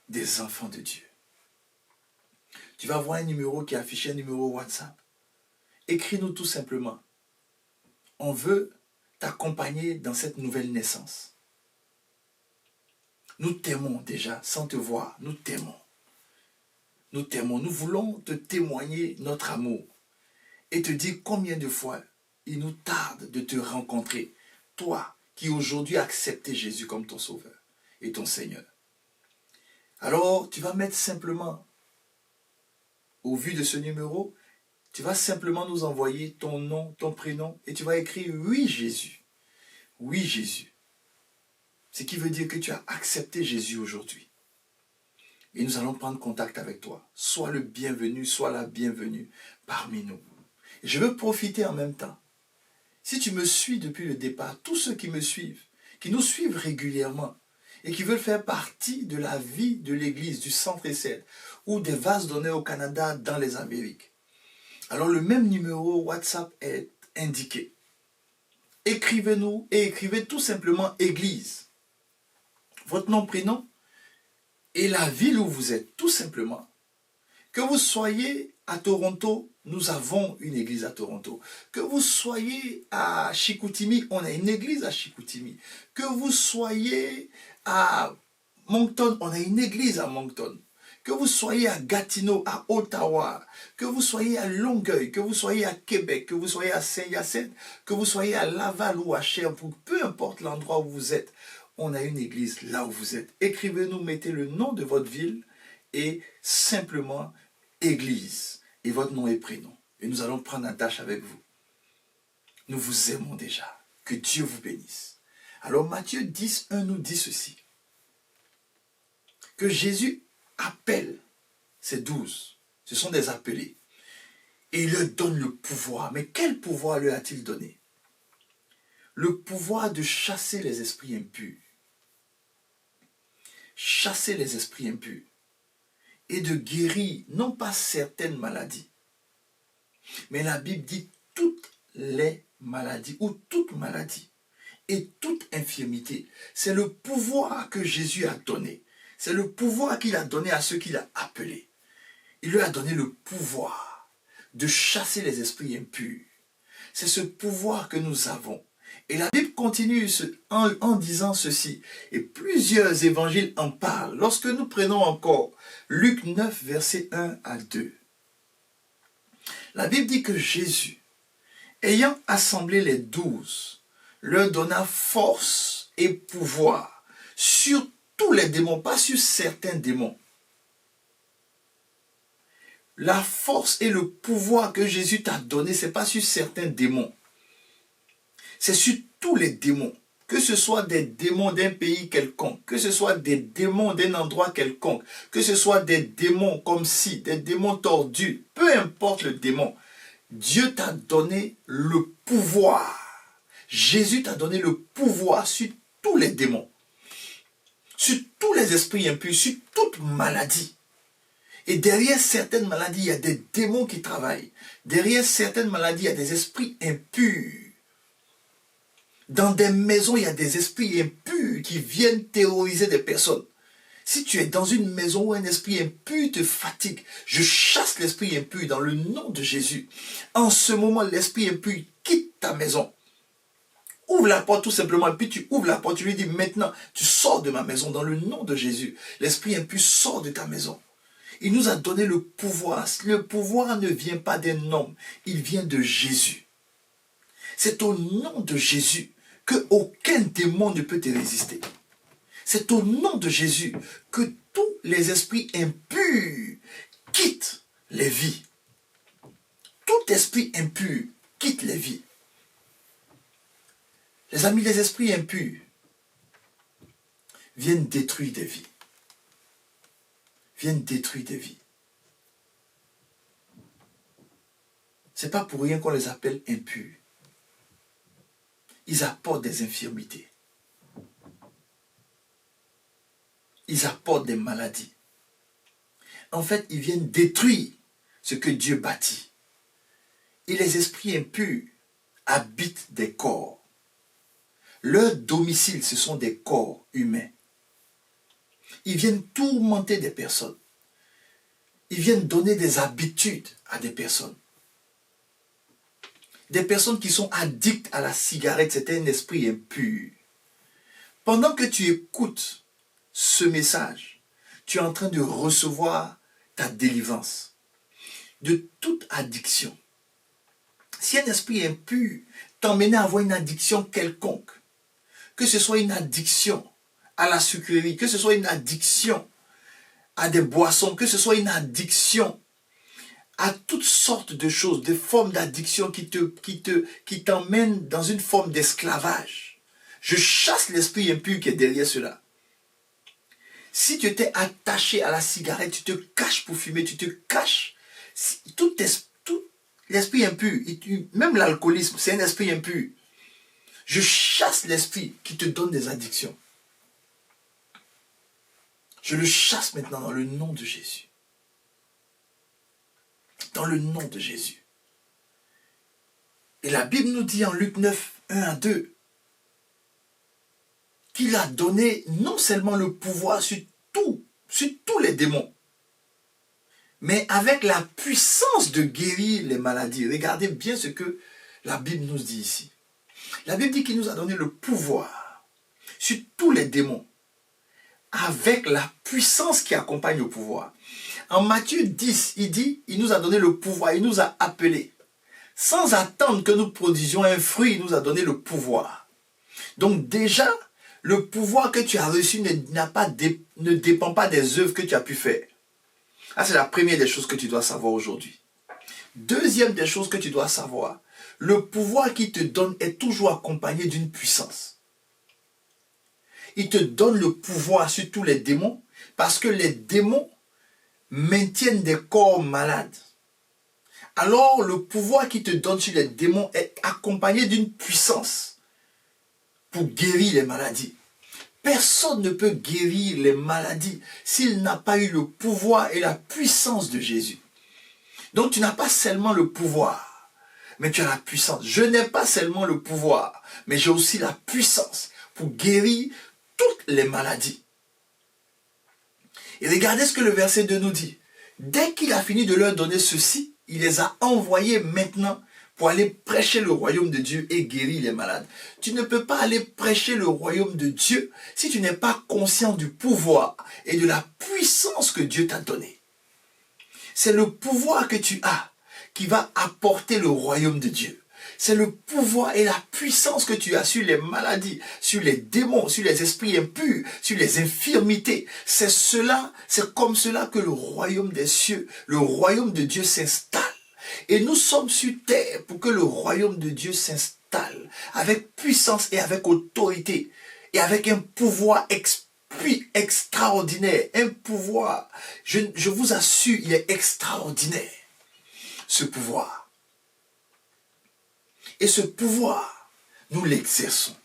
des enfants de Dieu. Tu vas voir un numéro qui est affiché, un numéro WhatsApp. Écris-nous tout simplement. On veut t'accompagner dans cette nouvelle naissance. Nous t'aimons déjà, sans te voir, nous t'aimons. Nous t'aimons, nous voulons te témoigner notre amour et te dire combien de fois il nous tarde de te rencontrer. Toi qui aujourd'hui as accepté Jésus comme ton sauveur et ton Seigneur. Alors, tu vas mettre simplement, au vu de ce numéro, tu vas simplement nous envoyer ton nom, ton prénom, et tu vas écrire « Oui Jésus ». Oui Jésus. Ce qui veut dire que tu as accepté Jésus aujourd'hui. Et nous allons prendre contact avec toi. Sois le bienvenu, sois la bienvenue parmi nous. Et je veux profiter en même temps. Si tu me suis depuis le départ, tous ceux qui me suivent, qui nous suivent régulièrement, et qui veulent faire partie de la vie de l'Église, du Centre Essel, ou des vases donnés au Canada, dans les Amériques. Alors le même numéro WhatsApp est indiqué. Écrivez-nous et écrivez tout simplement Église. Votre nom, prénom et la ville où vous êtes, tout simplement. Que vous soyez à Toronto, nous avons une église à Toronto. Que vous soyez à Chicoutimi, on a une église à Chicoutimi. Que vous soyez à Moncton, on a une église à Moncton. Que vous soyez à Gatineau, à Ottawa, que vous soyez à Longueuil, que vous soyez à Québec, que vous soyez à Saint-Hyacinthe, que vous soyez à Laval ou à Sherbrooke, peu importe l'endroit où vous êtes, on a une église là où vous êtes. Écrivez-nous, mettez le nom de votre ville et simplement église et votre nom et prénom. Et nous allons prendre une tâche avec vous. Nous vous aimons déjà. Que Dieu vous bénisse. Alors Matthieu 10, 1 nous dit ceci. Que Jésus appelle ces 12. Ce sont des appelés. Et il leur donne le pouvoir. Mais quel pouvoir leur a-t-il donné? Le pouvoir de chasser les esprits impurs. Chasser les esprits impurs. Et de guérir, non pas certaines maladies. Mais la Bible dit toutes les maladies ou toute maladie et toute infirmité. C'est le pouvoir que Jésus a donné. C'est le pouvoir qu'il a donné à ceux qu'il a appelés. Il leur a donné le pouvoir de chasser les esprits impurs. C'est ce pouvoir que nous avons. Et la Bible continue en disant ceci. Et plusieurs évangiles en parlent. Lorsque nous prenons encore Luc 9, versets 1 à 2. La Bible dit que Jésus, ayant assemblé les 12, leur donna force et pouvoir sur tous les démons, pas sur certains démons. La force et le pouvoir que Jésus t'a donné, ce n'est pas sur certains démons. C'est sur tous les démons. Que ce soit des démons d'un pays quelconque, que ce soit des démons d'un endroit quelconque, que ce soit des démons comme si, des démons tordus, peu importe le démon, Dieu t'a donné le pouvoir. Jésus t'a donné le pouvoir sur tous les démons, sur tous les esprits impurs, sur toute maladie. Et derrière certaines maladies, il y a des démons qui travaillent. Derrière certaines maladies, il y a des esprits impurs. Dans des maisons, il y a des esprits impurs qui viennent terroriser des personnes. Si tu es dans une maison où un esprit impur te fatigue, je chasse l'esprit impur dans le nom de Jésus. En ce moment, l'esprit impur quitte ta maison. Ouvre la porte tout simplement, et puis tu ouvres la porte, tu lui dis maintenant, tu sors de ma maison dans le nom de Jésus. L'esprit impur sort de ta maison. Il nous a donné le pouvoir. Le pouvoir ne vient pas d'un homme, il vient de Jésus. C'est au nom de Jésus qu'aucun démon ne peut te résister. C'est au nom de Jésus que tous les esprits impurs quittent les vies. Tout esprit impur quitte les vies. Les amis, les esprits impurs viennent détruire des vies. Viennent détruire des vies. Ce n'est pas pour rien qu'on les appelle impurs. Ils apportent des infirmités. Ils apportent des maladies. En fait, ils viennent détruire ce que Dieu bâtit. Et les esprits impurs habitent des corps. Leur domicile, ce sont des corps humains. Ils viennent tourmenter des personnes. Ils viennent donner des habitudes à des personnes. Des personnes qui sont addictes à la cigarette, c'est un esprit impur. Pendant que tu écoutes ce message, tu es en train de recevoir ta délivrance de toute addiction. Si un esprit impur t'emmenait à avoir une addiction quelconque, que ce soit une addiction à la sucrerie, que ce soit une addiction à des boissons, que ce soit une addiction à toutes sortes de choses, des formes d'addiction qui t'emmènent dans une forme d'esclavage. Je chasse l'esprit impur qui est derrière cela. Si tu étais attaché à la cigarette, tu te caches pour fumer, tu te caches. Tout l'esprit impur, même l'alcoolisme, c'est un esprit impur. Je chasse l'esprit qui te donne des addictions. Je le chasse maintenant dans le nom de Jésus. Dans le nom de Jésus. Et la Bible nous dit en Luc 9, 1 à 2, qu'il a donné non seulement le pouvoir sur tous les démons, mais avec la puissance de guérir les maladies. Regardez bien ce que la Bible nous dit ici. La Bible dit qu'il nous a donné le pouvoir sur tous les démons, avec la puissance qui accompagne le pouvoir. En Matthieu 10, il dit, il nous a donné le pouvoir, il nous a appelés. Sans attendre que nous produisions un fruit, il nous a donné le pouvoir. Donc déjà, le pouvoir que tu as reçu ne dépend pas des œuvres que tu as pu faire. Ça, c'est la première des choses que tu dois savoir aujourd'hui. Deuxième des choses que tu dois savoir, le pouvoir qu'il te donne est toujours accompagné d'une puissance. Il te donne le pouvoir sur tous les démons parce que les démons maintiennent des corps malades. Alors le pouvoir qu'il te donne sur les démons est accompagné d'une puissance pour guérir les maladies. Personne ne peut guérir les maladies s'il n'a pas eu le pouvoir et la puissance de Jésus. Donc tu n'as pas seulement le pouvoir, mais tu as la puissance. Je n'ai pas seulement le pouvoir, mais j'ai aussi la puissance pour guérir toutes les maladies. Et regardez ce que le verset 2 nous dit. Dès qu'il a fini de leur donner ceci, il les a envoyés maintenant pour aller prêcher le royaume de Dieu et guérir les malades. Tu ne peux pas aller prêcher le royaume de Dieu si tu n'es pas conscient du pouvoir et de la puissance que Dieu t'a donné. C'est le pouvoir que tu as qui va apporter le royaume de Dieu. C'est le pouvoir et la puissance que tu as sur les maladies, sur les démons, sur les esprits impurs, sur les infirmités. C'est comme cela que le royaume des cieux, le royaume de Dieu s'installe. Et nous sommes sur terre pour que le royaume de Dieu s'installe avec puissance et avec autorité et avec un pouvoir extraordinaire. Un pouvoir, je vous assure, il est extraordinaire, ce pouvoir. Et ce pouvoir, nous l'exerçons.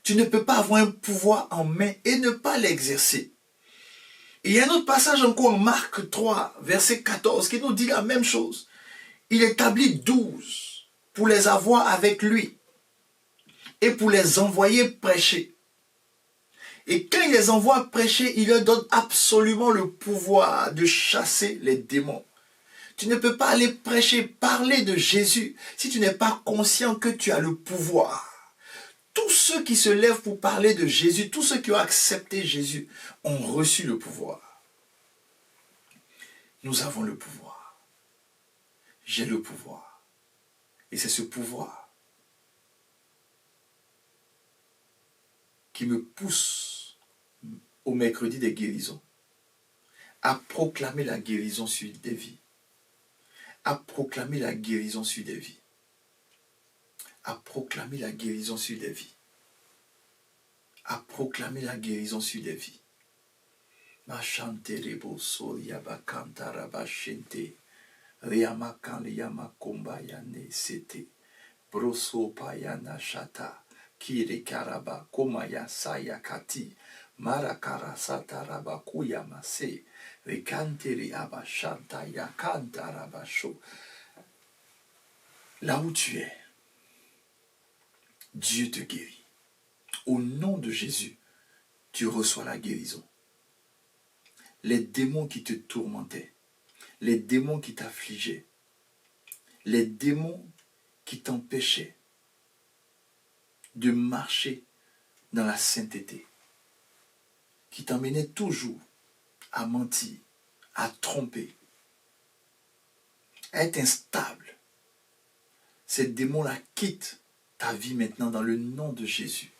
Tu ne peux pas avoir un pouvoir en main et ne pas l'exercer. Et il y a un autre passage encore en Marc 3, verset 14, qui nous dit la même chose. Il établit 12 pour les avoir avec lui et pour les envoyer prêcher. Et quand il les envoie prêcher, il leur donne absolument le pouvoir de chasser les démons. Tu ne peux pas aller prêcher, parler de Jésus si tu n'es pas conscient que tu as le pouvoir. Tous ceux qui se lèvent pour parler de Jésus, tous ceux qui ont accepté Jésus, ont reçu le pouvoir. Nous avons le pouvoir. J'ai le pouvoir. Et c'est ce pouvoir qui me pousse au mercredi des guérisons à proclamer la guérison sur des vies, à proclamer la guérison sur des vies, à proclamer la guérison sur des vies, à proclamer la guérison sur des vies. Machanterebo soyaba kantaraba shente, riamakan liyama kombayane sete, broso payana shata, kire karaba komaya sayakati, marakara sataraba kuyamase, rekanteri abashanta yakantaraba sho. Là où tu es, Dieu te guérit. Au nom de Jésus, tu reçois la guérison. Les démons qui te tourmentaient, les démons qui t'affligeaient, les démons qui t'empêchaient de marcher dans la sainteté, qui t'emmenaient toujours à mentir, à tromper, à être instable. Ces démons-là quittent ta vie maintenant dans le nom de Jésus.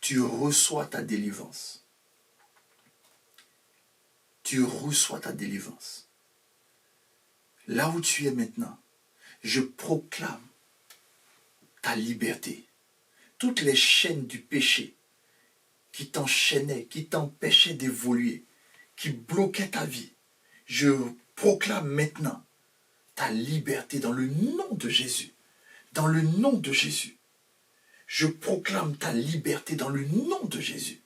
Tu reçois ta délivrance. Tu reçois ta délivrance. Là où tu es maintenant, je proclame ta liberté. Toutes les chaînes du péché qui t'enchaînaient, qui t'empêchaient d'évoluer, qui bloquaient ta vie, je proclame maintenant ta liberté dans le nom de Jésus. Dans le nom de Jésus. Je proclame ta liberté dans le nom de Jésus.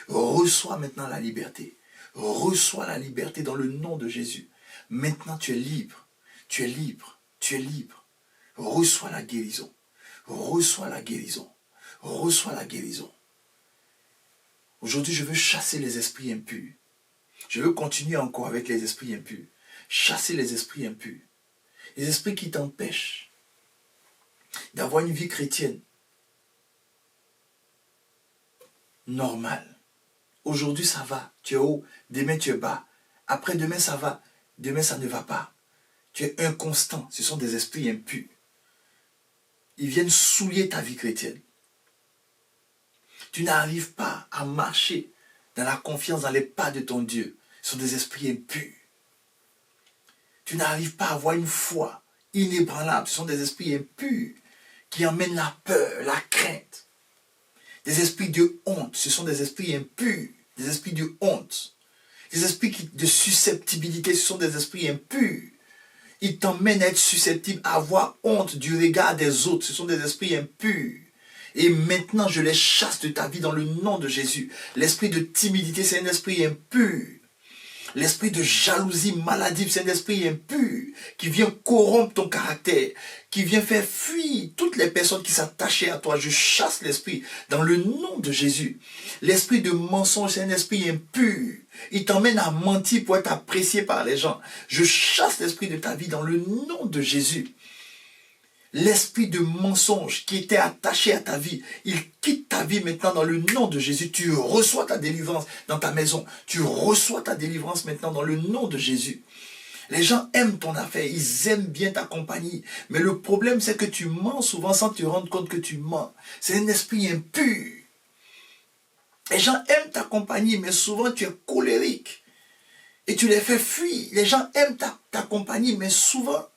Reçois maintenant la liberté. Reçois la liberté dans le nom de Jésus. Maintenant tu es libre. Tu es libre. Tu es libre. Reçois la guérison. Reçois la guérison. Reçois la guérison. Aujourd'hui, je veux chasser les esprits impurs. Je veux continuer encore avec les esprits impurs. Chasser les esprits impurs. Les esprits qui t'empêchent d'avoir une vie chrétienne normale. Aujourd'hui, ça va. Tu es haut. Demain, tu es bas. Après, demain, ça va. Demain, ça ne va pas. Tu es inconstant. Ce sont des esprits impurs. Ils viennent souiller ta vie chrétienne. Tu n'arrives pas à marcher dans la confiance dans les pas de ton Dieu. Ce sont des esprits impurs. Tu n'arrives pas à avoir une foi inébranlable. Ce sont des esprits impurs qui emmènent la peur, la crainte. Des esprits de honte. Ce sont des esprits impurs. Des esprits de honte. Des esprits de susceptibilité. Ce sont des esprits impurs. Ils t'emmènent à être susceptible, à avoir honte du regard des autres. Ce sont des esprits impurs. Et maintenant, je les chasse de ta vie dans le nom de Jésus. L'esprit de timidité, c'est un esprit impur. L'esprit de jalousie maladive, c'est un esprit impur qui vient corrompre ton caractère, qui vient faire fuir toutes les personnes qui s'attachaient à toi. Je chasse l'esprit dans le nom de Jésus. L'esprit de mensonge, c'est un esprit impur. Il t'emmène à mentir pour être apprécié par les gens. Je chasse l'esprit de ta vie dans le nom de Jésus. L'esprit de mensonge qui était attaché à ta vie, il quitte ta vie maintenant dans le nom de Jésus. Tu reçois ta délivrance dans ta maison. Tu reçois ta délivrance maintenant dans le nom de Jésus. Les gens aiment ton affaire, ils aiment bien ta compagnie. Mais le problème, c'est que tu mens souvent sans te rendre compte que tu mens. C'est un esprit impur. Les gens aiment ta compagnie, mais souvent tu es colérique. Et tu les fais fuir. Les gens aiment ta compagnie, mais souvent,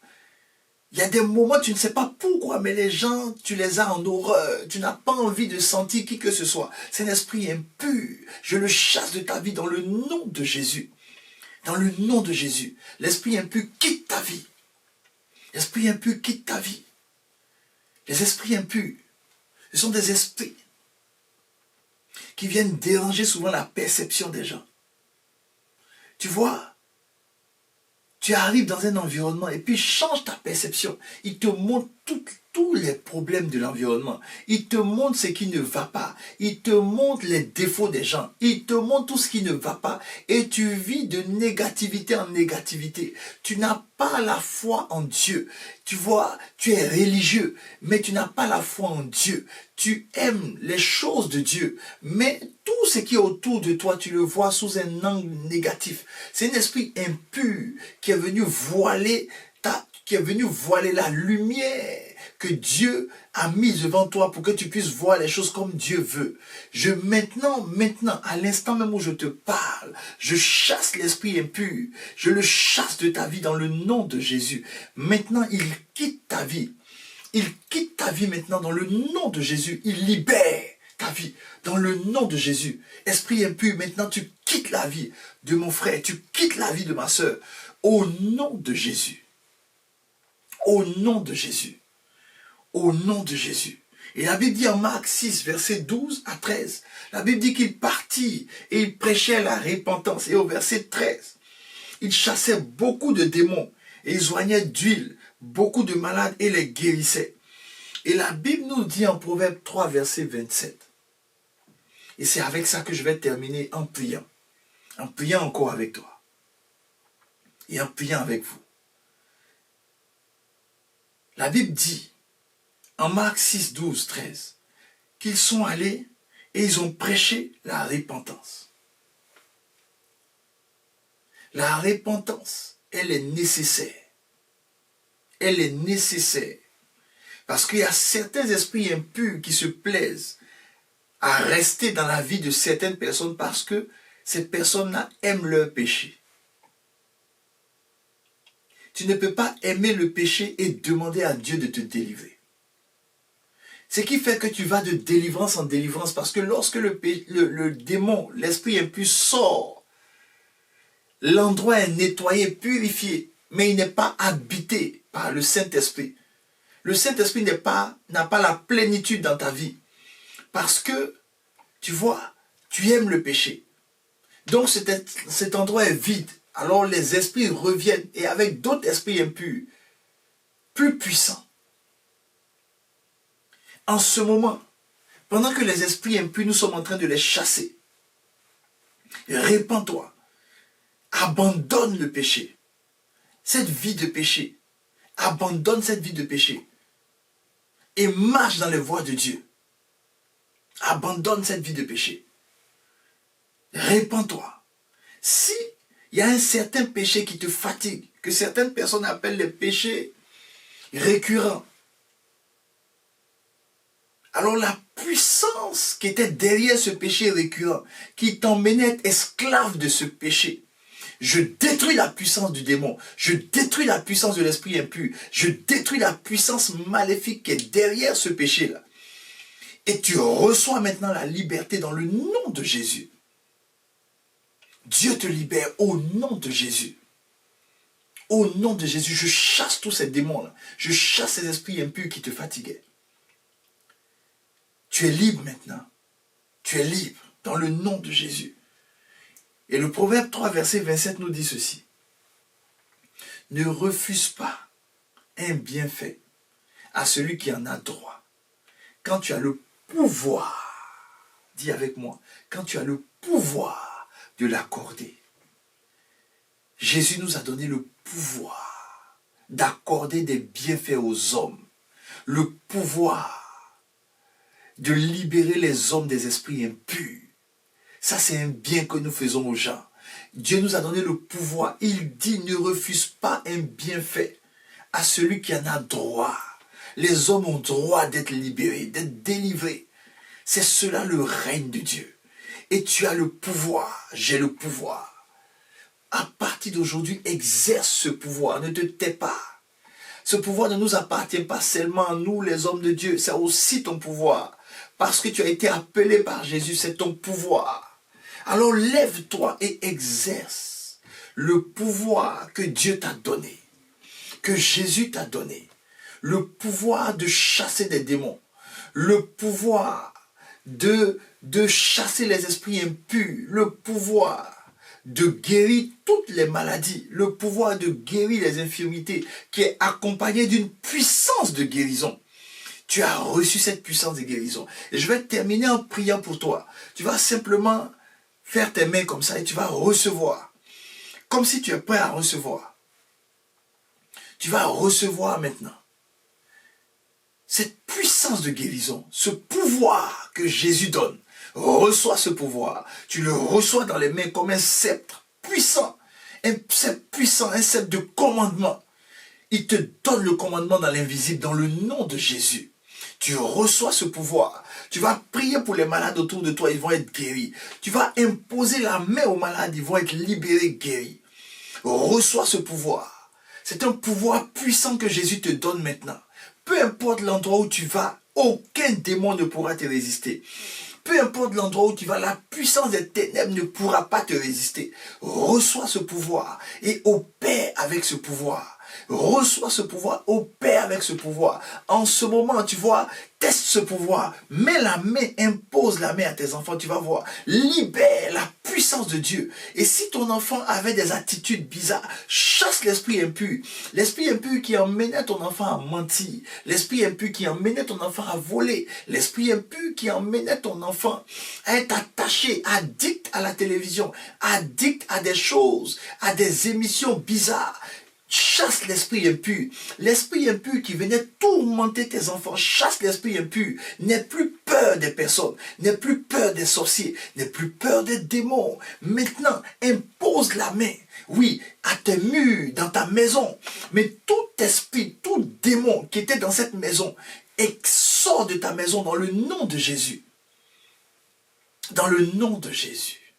il y a des moments, tu ne sais pas pourquoi, mais les gens, tu les as en horreur. Tu n'as pas envie de sentir qui que ce soit. C'est un esprit impur. Je le chasse de ta vie dans le nom de Jésus. Dans le nom de Jésus. L'esprit impur quitte ta vie. L'esprit impur quitte ta vie. Les esprits impurs, ce sont des esprits qui viennent déranger souvent la perception des gens. Tu vois, tu arrives dans un environnement et puis change ta perception. Il te montre tous les problèmes de l'environnement. Il te montre ce qui ne va pas. Il te montre les défauts des gens. Il te montre tout ce qui ne va pas. Et tu vis de négativité en négativité. Tu n'as pas la foi en Dieu. Tu vois, tu es religieux, mais tu n'as pas la foi en Dieu. Tu aimes les choses de Dieu, mais tout ce qui est autour de toi, tu le vois sous un angle négatif. C'est un esprit impur qui est venu voiler la lumière que Dieu a mises devant toi pour que tu puisses voir les choses comme Dieu veut. Maintenant, à l'instant même où je te parle, je chasse l'esprit impur. Je le chasse de ta vie dans le nom de Jésus. Maintenant, il quitte ta vie. Il quitte ta vie maintenant dans le nom de Jésus. Il libère ta vie dans le nom de Jésus. Esprit impur, maintenant tu quittes la vie de mon frère, tu quittes la vie de ma soeur. Au nom de Jésus. Au nom de Jésus. Au nom de Jésus. Et la Bible dit en Marc 6, versets 12 à 13, la Bible dit qu'il partit et il prêchait la repentance. Et au verset 13, il chassait beaucoup de démons et il joignait d'huile beaucoup de malades et les guérissait. Et la Bible nous dit en Proverbe 3, verset 27, et c'est avec ça que je vais terminer en priant encore avec toi, et en priant avec vous. La Bible dit, en Marc 6, 12, 13, qu'ils sont allés et ils ont prêché la repentance. La repentance, elle est nécessaire. Elle est nécessaire. Parce qu'il y a certains esprits impurs qui se plaisent à rester dans la vie de certaines personnes parce que ces personnes-là aiment leur péché. Tu ne peux pas aimer le péché et demander à Dieu de te délivrer. Ce qui fait que tu vas de délivrance en délivrance parce que lorsque le démon, l'esprit impur sort, l'endroit est nettoyé, purifié, mais il n'est pas habité par le Saint-Esprit. Le Saint-Esprit n'a pas la plénitude dans ta vie. Parce que, tu vois, tu aimes le péché. Donc cet endroit est vide. Alors les esprits reviennent et avec d'autres esprits impurs, plus puissants. En ce moment, pendant que les esprits impurs, nous sommes en train de les chasser, répands-toi, abandonne le péché. Cette vie de péché, abandonne cette vie de péché et marche dans les voies de Dieu. Abandonne cette vie de péché. Répands-toi. Si il y a un certain péché qui te fatigue, que certaines personnes appellent les péchés récurrents, alors la puissance qui était derrière ce péché récurrent, qui t'emmenait à être esclave de ce péché, je détruis la puissance du démon, je détruis la puissance de l'esprit impur, je détruis la puissance maléfique qui est derrière ce péché-là. Et tu reçois maintenant la liberté dans le nom de Jésus. Dieu te libère au nom de Jésus. Au nom de Jésus, je chasse tous ces démons-là. Je chasse ces esprits impurs qui te fatiguaient. Tu es libre maintenant. Tu es libre dans le nom de Jésus. Et le Proverbe 3, verset 27 nous dit ceci. Ne refuse pas un bienfait à celui qui en a droit. Quand tu as le pouvoir, dis avec moi, quand tu as le pouvoir de l'accorder. Jésus nous a donné le pouvoir d'accorder des bienfaits aux hommes. Le pouvoir de libérer les hommes des esprits impurs. Ça, c'est un bien que nous faisons aux gens. Dieu nous a donné le pouvoir. Il dit, ne refuse pas un bienfait à celui qui en a droit. Les hommes ont droit d'être libérés, d'être délivrés. C'est cela le règne de Dieu. Et tu as le pouvoir, j'ai le pouvoir. À partir d'aujourd'hui, exerce ce pouvoir, ne te tais pas. Ce pouvoir ne nous appartient pas seulement à nous, les hommes de Dieu, c'est aussi ton pouvoir. Parce que tu as été appelé par Jésus, c'est ton pouvoir. Alors lève-toi et exerce le pouvoir que Dieu t'a donné, que Jésus t'a donné. Le pouvoir de chasser des démons, le pouvoir de chasser les esprits impurs, le pouvoir de guérir toutes les maladies, le pouvoir de guérir les infirmités, qui est accompagné d'une puissance de guérison. Tu as reçu cette puissance de guérison. Et je vais terminer en priant pour toi. Tu vas simplement faire tes mains comme ça et tu vas recevoir. Comme si tu es prêt à recevoir. Tu vas recevoir maintenant cette puissance de guérison, ce pouvoir que Jésus donne. Reçois ce pouvoir. Tu le reçois dans les mains comme un sceptre puissant. Un sceptre puissant, un sceptre de commandement Il te donne le commandement dans l'invisible, dans le nom de Jésus. Tu reçois ce pouvoir. Tu vas prier pour les malades autour de toi, ils vont être guéris. Tu vas imposer la main aux malades, ils vont être libérés, guéris. Reçois ce pouvoir. C'est un pouvoir puissant que Jésus te donne maintenant. Peu importe l'endroit où tu vas, aucun démon ne pourra te résister. Peu importe l'endroit où tu vas, la puissance des ténèbres ne pourra pas te résister. Reçois ce pouvoir et opère avec ce pouvoir. Reçois ce pouvoir, opère avec ce pouvoir. En ce moment, tu vois, teste ce pouvoir. Mets la main, impose la main à tes enfants, tu vas voir. Libère la puissance de Dieu. Et si ton enfant avait des attitudes bizarres, chasse l'esprit impur. L'esprit impur qui emmenait ton enfant à mentir. L'esprit impur qui emmenait ton enfant à voler. L'esprit impur qui emmenait ton enfant à être attaché, addict à la télévision, addict à des choses, à des émissions bizarres. Chasse l'esprit impur. L'esprit impur qui venait tourmenter tes enfants. Chasse l'esprit impur. N'aie plus peur des personnes. N'aie plus peur des sorciers. N'aie plus peur des démons. Maintenant, impose la main. Oui, à tes murs, dans ta maison. Mais tout esprit, tout démon qui était dans cette maison, sort de ta maison dans le nom de Jésus. Dans le nom de Jésus.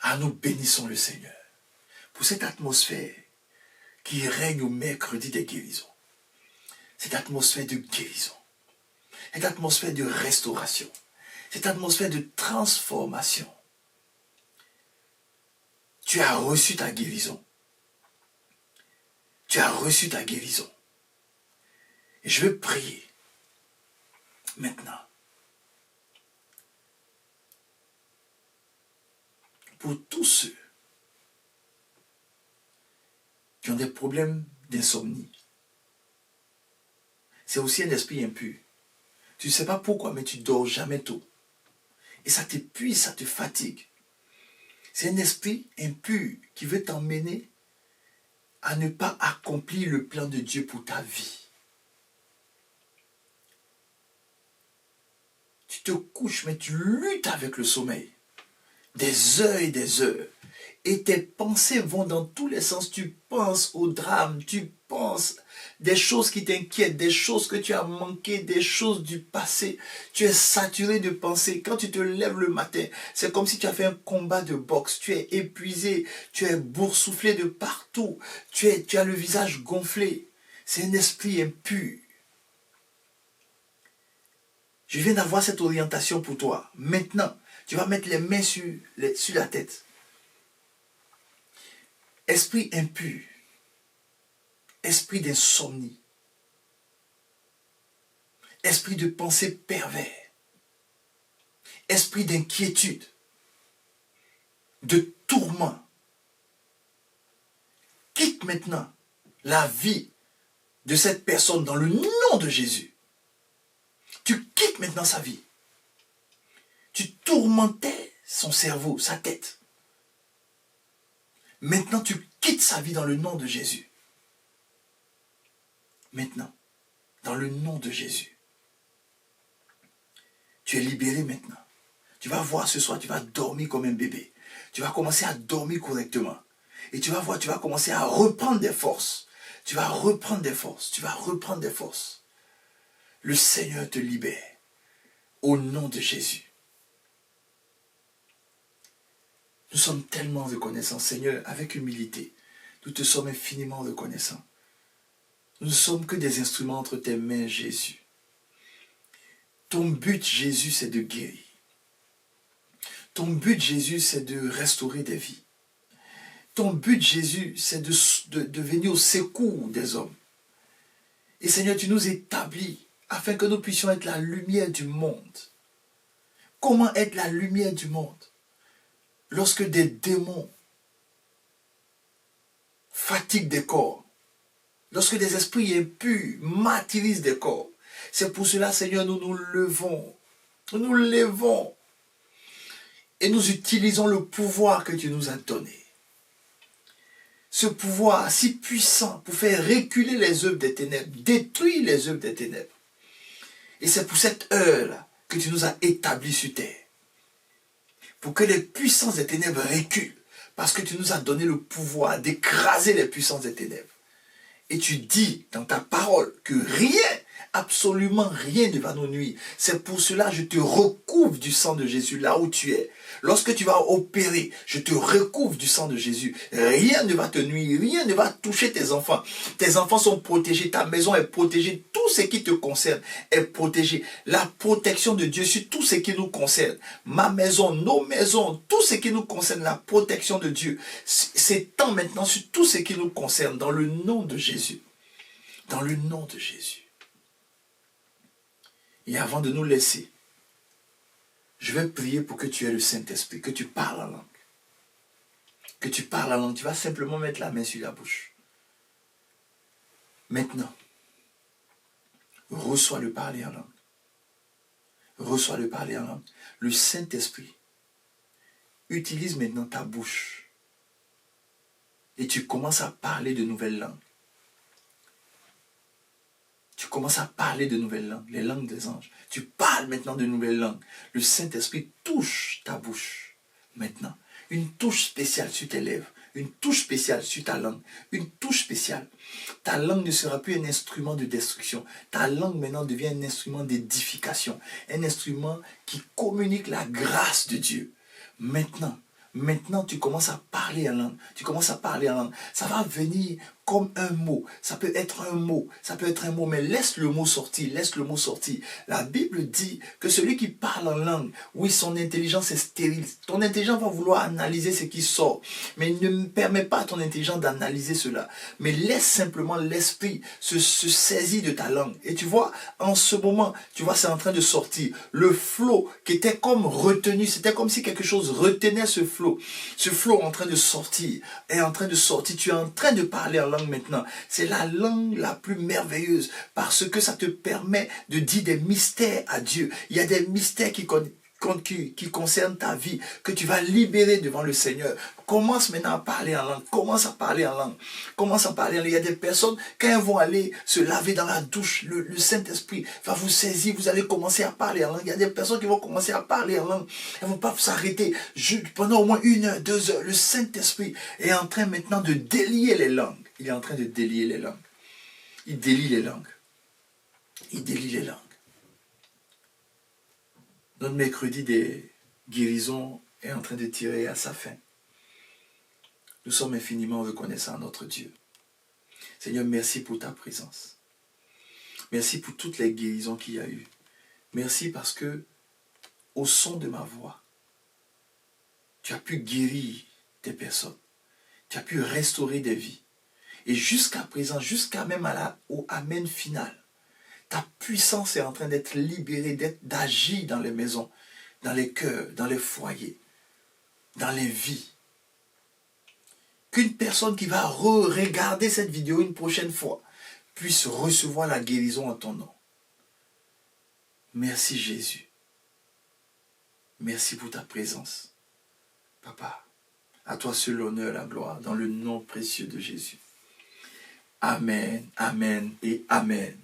Ah, nous bénissons le Seigneur pour cette atmosphère qui règne au mercredi des guérisons. Cette atmosphère de guérison. Cette atmosphère de restauration. Cette atmosphère de transformation. Tu as reçu ta guérison. Tu as reçu ta guérison. Et je vais prier maintenant pour tous ceux qui ont des problèmes d'insomnie. C'est aussi un esprit impur. Tu ne sais pas pourquoi, mais tu dors jamais tôt. Et ça t'épuise, ça te fatigue. C'est un esprit impur qui veut t'emmener à ne pas accomplir le plan de Dieu pour ta vie. Tu te couches, mais tu luttes avec le sommeil. Des heures et des heures. Et tes pensées vont dans tous les sens. Tu penses au drame, tu penses des choses qui t'inquiètent, des choses que tu as manquées, des choses du passé. Tu es saturé de pensées. Quand tu te lèves le matin, c'est comme si tu as fait un combat de boxe. Tu es épuisé, tu es boursouflé de partout. Tu as le visage gonflé. C'est un esprit impur. Je viens d'avoir cette orientation pour toi. Maintenant, tu vas mettre les mains sur la tête. Esprit impur, esprit d'insomnie, esprit de pensée pervers, esprit d'inquiétude, de tourment. Quitte maintenant la vie de cette personne dans le nom de Jésus. Tu quittes maintenant sa vie. Tu tourmentais son cerveau, sa tête. Maintenant, tu quittes sa vie dans le nom de Jésus. Maintenant, dans le nom de Jésus. Tu es libéré maintenant. Tu vas voir ce soir, tu vas dormir comme un bébé. Tu vas commencer à dormir correctement. Et tu vas voir, tu vas commencer à reprendre des forces. Tu vas reprendre des forces. Tu vas reprendre des forces. Le Seigneur te libère. Au nom de Jésus. Nous sommes tellement reconnaissants, Seigneur, avec humilité. Nous te sommes infiniment reconnaissants. Nous ne sommes que des instruments entre tes mains, Jésus. Ton but, Jésus, c'est de guérir. Ton but, Jésus, c'est de restaurer des vies. Ton but, Jésus, c'est de venir au secours des hommes. Et Seigneur, tu nous établis afin que nous puissions être la lumière du monde. Comment être la lumière du monde? Lorsque des démons fatiguent des corps, lorsque des esprits impurs martyrisent des corps, c'est pour cela, Seigneur, nous nous levons et nous utilisons le pouvoir que tu nous as donné. Ce pouvoir si puissant pour faire reculer les œuvres des ténèbres, détruire les œuvres des ténèbres. Et c'est pour cette heure-là que tu nous as établis sur terre. Pour que les puissances des ténèbres reculent. Parce que tu nous as donné le pouvoir d'écraser les puissances des ténèbres. Et tu dis dans ta parole que rien, absolument rien ne va nous nuire. C'est pour cela que je te recouvre du sang de Jésus là où tu es. Lorsque tu vas opérer, je te recouvre du sang de Jésus. Rien ne va te nuire, rien ne va toucher tes enfants. Tes enfants sont protégés, ta maison est protégée, tout ce qui te concerne est protégé. La protection de Dieu sur tout ce qui nous concerne. Ma maison, nos maisons, tout ce qui nous concerne, la protection de Dieu s'étend maintenant sur tout ce qui nous concerne dans le nom de Jésus. Dans le nom de Jésus. Et avant de nous laisser, je vais prier pour que tu aies le Saint-Esprit, que tu parles en langue. Que tu parles en langue. Tu vas simplement mettre la main sur la bouche. Maintenant, reçois le parler en langue. Reçois le parler en langue. Le Saint-Esprit utilise maintenant ta bouche. Et tu commences à parler de nouvelles langues. Tu commences à parler de nouvelles langues, les langues des anges. Tu parles maintenant de nouvelles langues. Le Saint-Esprit touche ta bouche maintenant. Une touche spéciale sur tes lèvres. Une touche spéciale sur ta langue. Une touche spéciale. Ta langue ne sera plus un instrument de destruction. Ta langue maintenant devient un instrument d'édification. Un instrument qui communique la grâce de Dieu. Maintenant, tu commences à parler en langue. Tu commences à parler en langue. Ça va venir comme un mot. Ça peut être un mot. Ça peut être un mot. Mais laisse le mot sortir. Laisse le mot sortir. La Bible dit que celui qui parle en langue, oui, son intelligence est stérile. Ton intelligence va vouloir analyser ce qui sort. Mais ne permet pas à ton intelligence d'analyser cela. Mais laisse simplement l'esprit se saisir de ta langue. Et tu vois, en ce moment, tu vois, c'est en train de sortir. Le flot qui était comme retenu, c'était comme si quelque chose retenait ce flot. Ce flot est en train de sortir. Est en train de sortir. Tu es en train de parler en langue maintenant. C'est la langue la plus merveilleuse parce que ça te permet de dire des mystères à Dieu. Il y a des mystères qui concernent ta vie, que tu vas libérer devant le Seigneur. Commence maintenant à parler en langue. Commence à parler en langue. Commence à parler en langue. Il y a des personnes, quand elles vont aller se laver dans la douche, le Saint-Esprit va vous saisir. Vous allez commencer à parler en langue. Il y a des personnes qui vont commencer à parler en langue. Elles ne vont pas s'arrêter. Pendant au moins 1 heure, 2 heures, le Saint-Esprit est en train maintenant de délier les langues. Il est en train de délier les langues. Il délie les langues. Il délie les langues. Notre mercredi des guérisons est en train de tirer à sa fin. Nous sommes infiniment reconnaissants à notre Dieu. Seigneur, merci pour ta présence. Merci pour toutes les guérisons qu'il y a eu. Merci parce que, au son de ma voix, tu as pu guérir des personnes. Tu as pu restaurer des vies. Et jusqu'à présent, jusqu'à même au Amen final, ta puissance est en train d'être libérée, d'agir dans les maisons, dans les cœurs, dans les foyers, dans les vies. Qu'une personne qui va regarder cette vidéo une prochaine fois puisse recevoir la guérison en ton nom. Merci Jésus. Merci pour ta présence. Papa, à toi seul l'honneur et la gloire, dans le nom précieux de Jésus. Amen, amen et amen.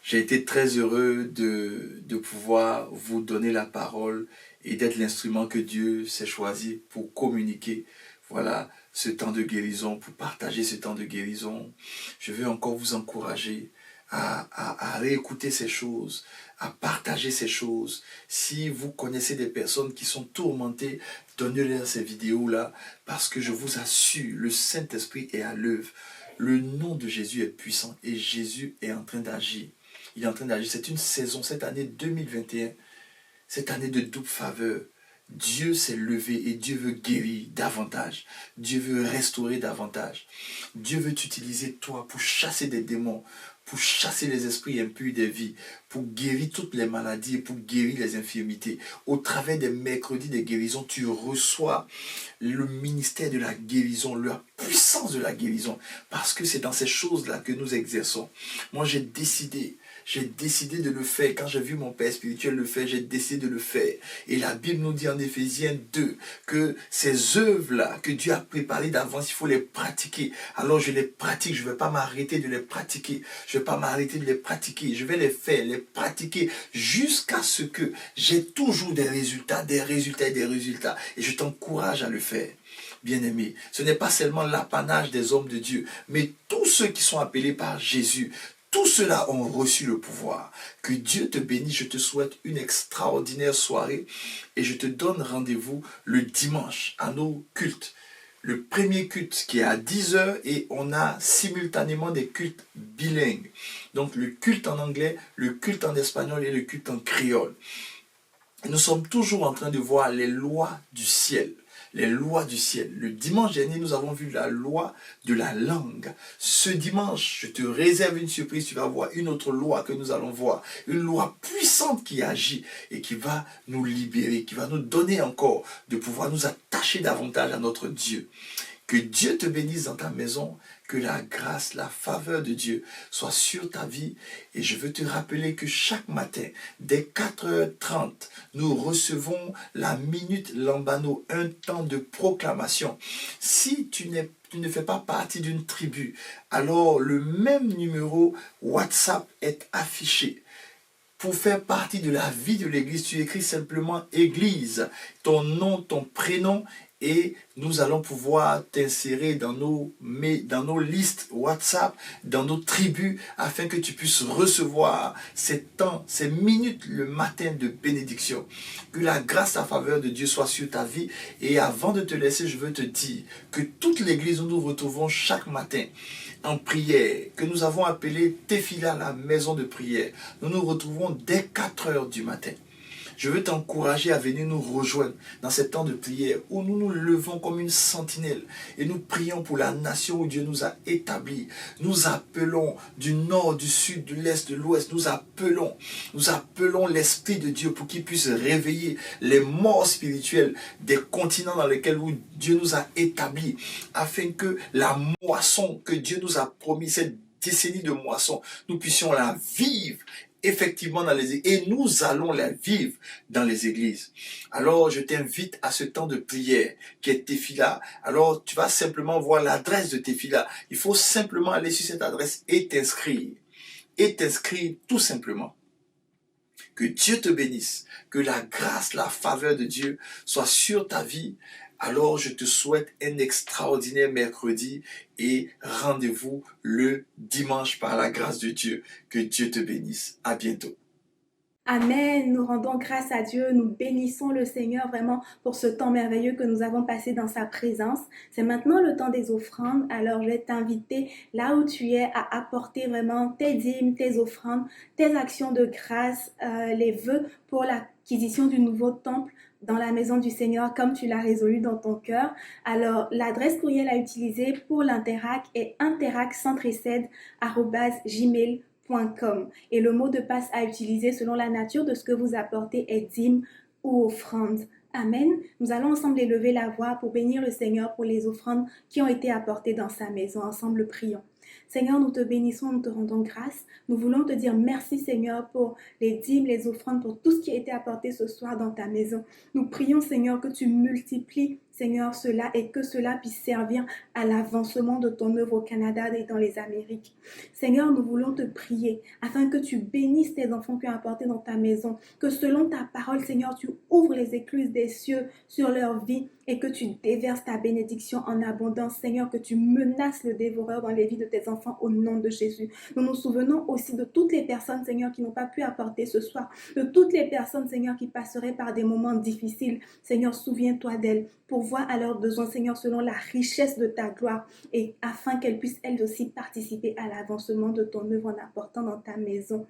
J'ai été très heureux de pouvoir vous donner la parole et d'être l'instrument que Dieu s'est choisi pour communiquer. Voilà, ce temps de guérison, pour partager ce temps de guérison. Je veux encore vous encourager à réécouter ces choses, à partager ces choses. Si vous connaissez des personnes qui sont tourmentées, donnez-leur ces vidéos-là, parce que je vous assure, le Saint-Esprit est à l'œuvre. Le nom de Jésus est puissant et Jésus est en train d'agir. Il est en train d'agir. C'est une saison, cette année 2021, cette année de double faveur. Dieu s'est levé et Dieu veut guérir davantage. Dieu veut restaurer davantage. Dieu veut t'utiliser toi pour chasser des démons, pour chasser les esprits impurs des vies, pour guérir toutes les maladies et pour guérir les infirmités. Au travers des mercredis de guérison, tu reçois le ministère de la guérison, la puissance de la guérison, parce que c'est dans ces choses-là que nous exerçons. Moi, j'ai décidé j'ai décidé de le faire. Quand j'ai vu mon père spirituel le faire, j'ai décidé de le faire. Et la Bible nous dit en Éphésiens 2 que ces œuvres-là que Dieu a préparées d'avance, il faut les pratiquer. Alors je les pratique, je ne vais pas m'arrêter de les pratiquer. Je ne vais pas m'arrêter de les pratiquer. Je vais les faire, les pratiquer jusqu'à ce que j'ai toujours des résultats, des résultats et des résultats. Et je t'encourage à le faire. Bien-aimé, ce n'est pas seulement l'apanage des hommes de Dieu, mais tous ceux qui sont appelés par Jésus, tous ceux-là ont reçu le pouvoir. Que Dieu te bénisse, je te souhaite une extraordinaire soirée et je te donne rendez-vous le dimanche à nos cultes. Le premier culte qui est à 10 heures et on a simultanément des cultes bilingues. Donc le culte en anglais, le culte en espagnol et le culte en créole. Nous sommes toujours en train de voir les lois du ciel. Les lois du ciel. Le dimanche dernier, nous avons vu la loi de la langue. Ce dimanche, je te réserve une surprise. Tu vas voir une autre loi que nous allons voir. Une loi puissante qui agit et qui va nous libérer, qui va nous donner encore de pouvoir nous attacher davantage à notre Dieu. Que Dieu te bénisse dans ta maison, que la grâce, la faveur de Dieu soit sur ta vie. Et je veux te rappeler que chaque matin, dès 4h30, nous recevons la Minute Lambano, un temps de proclamation. Si tu ne fais pas partie d'une tribu, alors le même numéro WhatsApp est affiché. Pour faire partie de la vie de l'église, tu écris simplement église, ton nom, ton prénom, et nous allons pouvoir t'insérer dans nos listes WhatsApp, dans nos tribus, afin que tu puisses recevoir ces temps, ces minutes le matin de bénédiction. Que la grâce, la faveur de Dieu soit sur ta vie. Et avant de te laisser, je veux te dire que toute l'église où nous retrouvons chaque matin en prière, que nous avons appelé Tefila, la maison de prière, nous nous retrouvons dès 4 heures du matin. Je veux t'encourager à venir nous rejoindre dans ces temps de prière où nous nous levons comme une sentinelle et nous prions pour la nation où Dieu nous a établis. Nous appelons du nord, du sud, de l'est, de l'ouest. Nous appelons l'Esprit de Dieu pour qu'il puisse réveiller les morts spirituels des continents dans lesquels Dieu nous a établis, afin que la moisson que Dieu nous a promis, cette décennie de moisson, nous puissions la vivre effectivement dans les églises, et nous allons la vivre dans les églises. Alors je t'invite à ce temps de prière qui est Tefila. Alors tu vas simplement voir l'adresse de Tefila. Il faut simplement aller sur cette adresse et t'inscrire. Et t'inscrire tout simplement. Que Dieu te bénisse, que la grâce, la faveur de Dieu soit sur ta vie. Alors je te souhaite un extraordinaire mercredi et rendez-vous le dimanche par la grâce de Dieu. Que Dieu te bénisse. À bientôt. Amen. Nous rendons grâce à Dieu. Nous bénissons le Seigneur vraiment pour ce temps merveilleux que nous avons passé dans sa présence. C'est maintenant le temps des offrandes. Alors, je vais t'inviter là où tu es à apporter vraiment tes dîmes, tes offrandes, tes actions de grâce, les vœux pour l'acquisition du nouveau temple dans la maison du Seigneur comme tu l'as résolu dans ton cœur. Alors, l'adresse courriel à utiliser pour l'Interac est interac137@gmail.com et le mot de passe à utiliser selon la nature de ce que vous apportez est dîme ou offrande. Amen. Nous allons ensemble élever la voix pour bénir le Seigneur pour les offrandes qui ont été apportées dans sa maison. Ensemble, prions. Seigneur, nous te bénissons, nous te rendons grâce. Nous voulons te dire merci, Seigneur, pour les dîmes, les offrandes, pour tout ce qui a été apporté ce soir dans ta maison. Nous prions, Seigneur, que tu multiplies, Seigneur, cela et que cela puisse servir à l'avancement de ton œuvre au Canada et dans les Amériques. Seigneur, nous voulons te prier afin que tu bénisses tes enfants qui ont apporté dans ta maison, que selon ta parole, Seigneur, tu ouvres les écluses des cieux sur leur vie et que tu déverses ta bénédiction en abondance. Seigneur, que tu menaces le dévoreur dans les vies de tes enfants au nom de Jésus. Nous nous souvenons aussi de toutes les personnes, Seigneur, qui n'ont pas pu apporter ce soir, de toutes les personnes, Seigneur, qui passeraient par des moments difficiles. Seigneur, souviens-toi d'elles, pourvois à leurs besoins, Seigneur, selon la richesse de ta gloire et afin qu'elles puissent elles aussi participer à l'avancement de ton œuvre en apportant dans ta maison.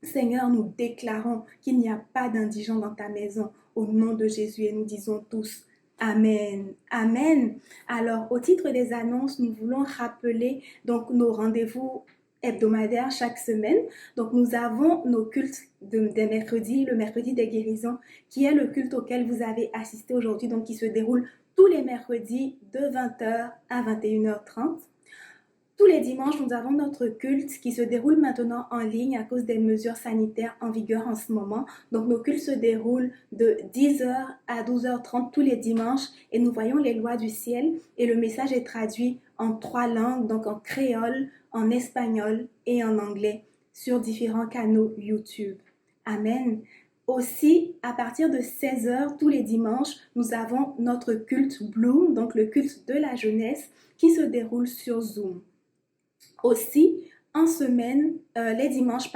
Seigneur, nous déclarons qu'il n'y a pas d'indigent dans ta maison au nom de Jésus et nous disons tous Amen. Amen. Alors, au titre des annonces, nous voulons rappeler donc nos rendez-vous hebdomadaires chaque semaine. Donc, nous avons nos cultes des mercredis, le mercredi des guérisons, qui est le culte auquel vous avez assisté aujourd'hui, donc qui se déroule tous les mercredis de 20h à 21h30. Tous les dimanches, nous avons notre culte qui se déroule maintenant en ligne à cause des mesures sanitaires en vigueur en ce moment. Donc, nos cultes se déroulent de 10h à 12h30 tous les dimanches et nous voyons les lois du ciel et le message est traduit en 3 langues, donc en créole, en espagnol et en anglais sur différents canaux YouTube. Amen. Aussi, à partir de 16h tous les dimanches, nous avons notre culte Bloom, donc le culte de la jeunesse qui se déroule sur Zoom. Aussi, en semaine, les dimanches,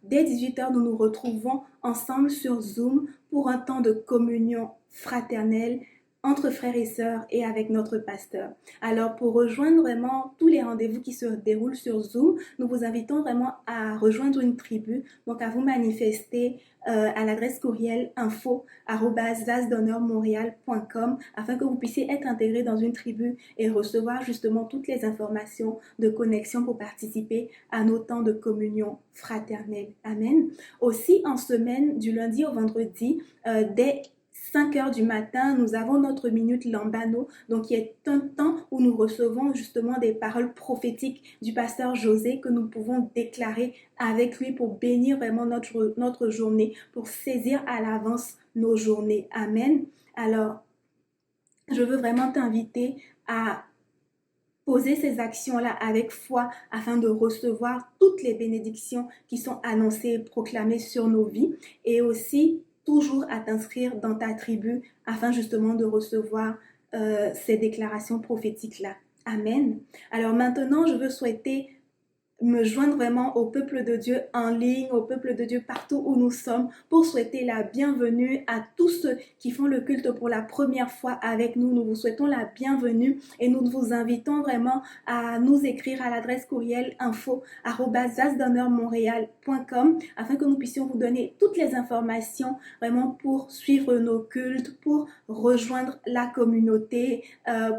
dès 18h, nous nous retrouvons ensemble sur Zoom pour un temps de communion fraternelle entre frères et sœurs et avec notre pasteur. Alors, pour rejoindre vraiment tous les rendez-vous qui se déroulent sur Zoom, nous vous invitons vraiment à rejoindre une tribu, donc à vous manifester à l'adresse courriel info@zasdonneurmontréal.com afin que vous puissiez être intégrés dans une tribu et recevoir justement toutes les informations de connexion pour participer à nos temps de communion fraternelle. Amen. Aussi, en semaine, du lundi au vendredi, dès 5h du matin, nous avons notre minute Lambano, donc qui est un temps où nous recevons justement des paroles prophétiques du pasteur José que nous pouvons déclarer avec lui pour bénir vraiment notre journée, pour saisir à l'avance nos journées. Amen. Alors, je veux vraiment t'inviter à poser ces actions-là avec foi afin de recevoir toutes les bénédictions qui sont annoncées et proclamées sur nos vies et aussi toujours à t'inscrire dans ta tribu afin justement de recevoir ces déclarations prophétiques-là. Amen. Alors maintenant, je veux souhaiter me joindre vraiment au peuple de Dieu en ligne, au peuple de Dieu partout où nous sommes, pour souhaiter la bienvenue à tous ceux qui font le culte pour la première fois avec nous. Nous vous souhaitons la bienvenue et nous vous invitons vraiment à nous écrire à l'adresse courriel info@zasdonneurmontréal.com afin que nous puissions vous donner toutes les informations vraiment pour suivre nos cultes, pour rejoindre la communauté,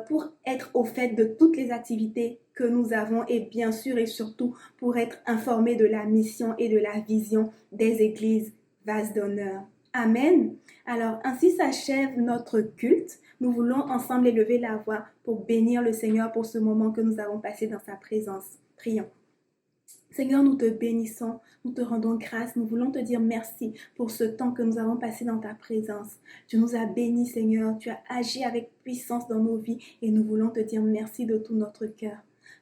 pour être au fait de toutes les activités que nous avons et bien sûr et surtout pour être informés de la mission et de la vision des églises Vase d'honneur. Amen. Alors ainsi s'achève notre culte. Nous voulons ensemble élever la voix pour bénir le Seigneur pour ce moment que nous avons passé dans sa présence. Prions. Seigneur, nous te bénissons, nous te rendons grâce, nous voulons te dire merci pour ce temps que nous avons passé dans ta présence. Tu nous as bénis, Seigneur, tu as agi avec puissance dans nos vies et nous voulons te dire merci de tout notre cœur.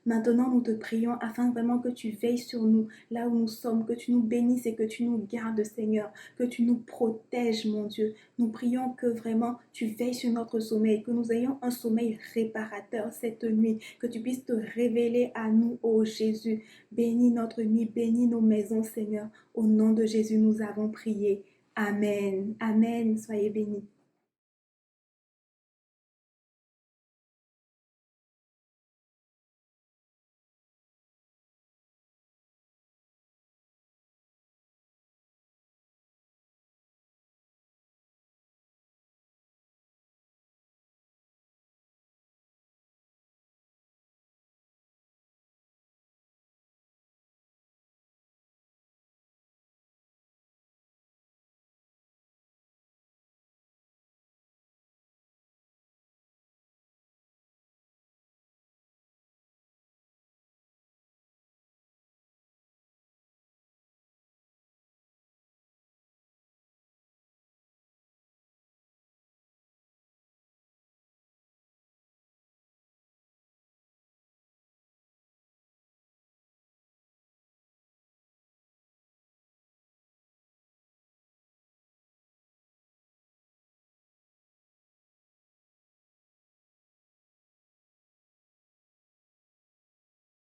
Maintenant, nous te prions afin vraiment que tu veilles sur nous, là où nous sommes, que tu nous bénisses et que tu nous gardes, Seigneur, que tu nous protèges, mon Dieu. Nous prions que vraiment tu veilles sur notre sommeil, que nous ayons un sommeil réparateur cette nuit, que tu puisses te révéler à nous, ô Jésus. Bénis notre nuit, bénis nos maisons, Seigneur. Au nom de Jésus, nous avons prié. Amen. Amen. Soyez bénis.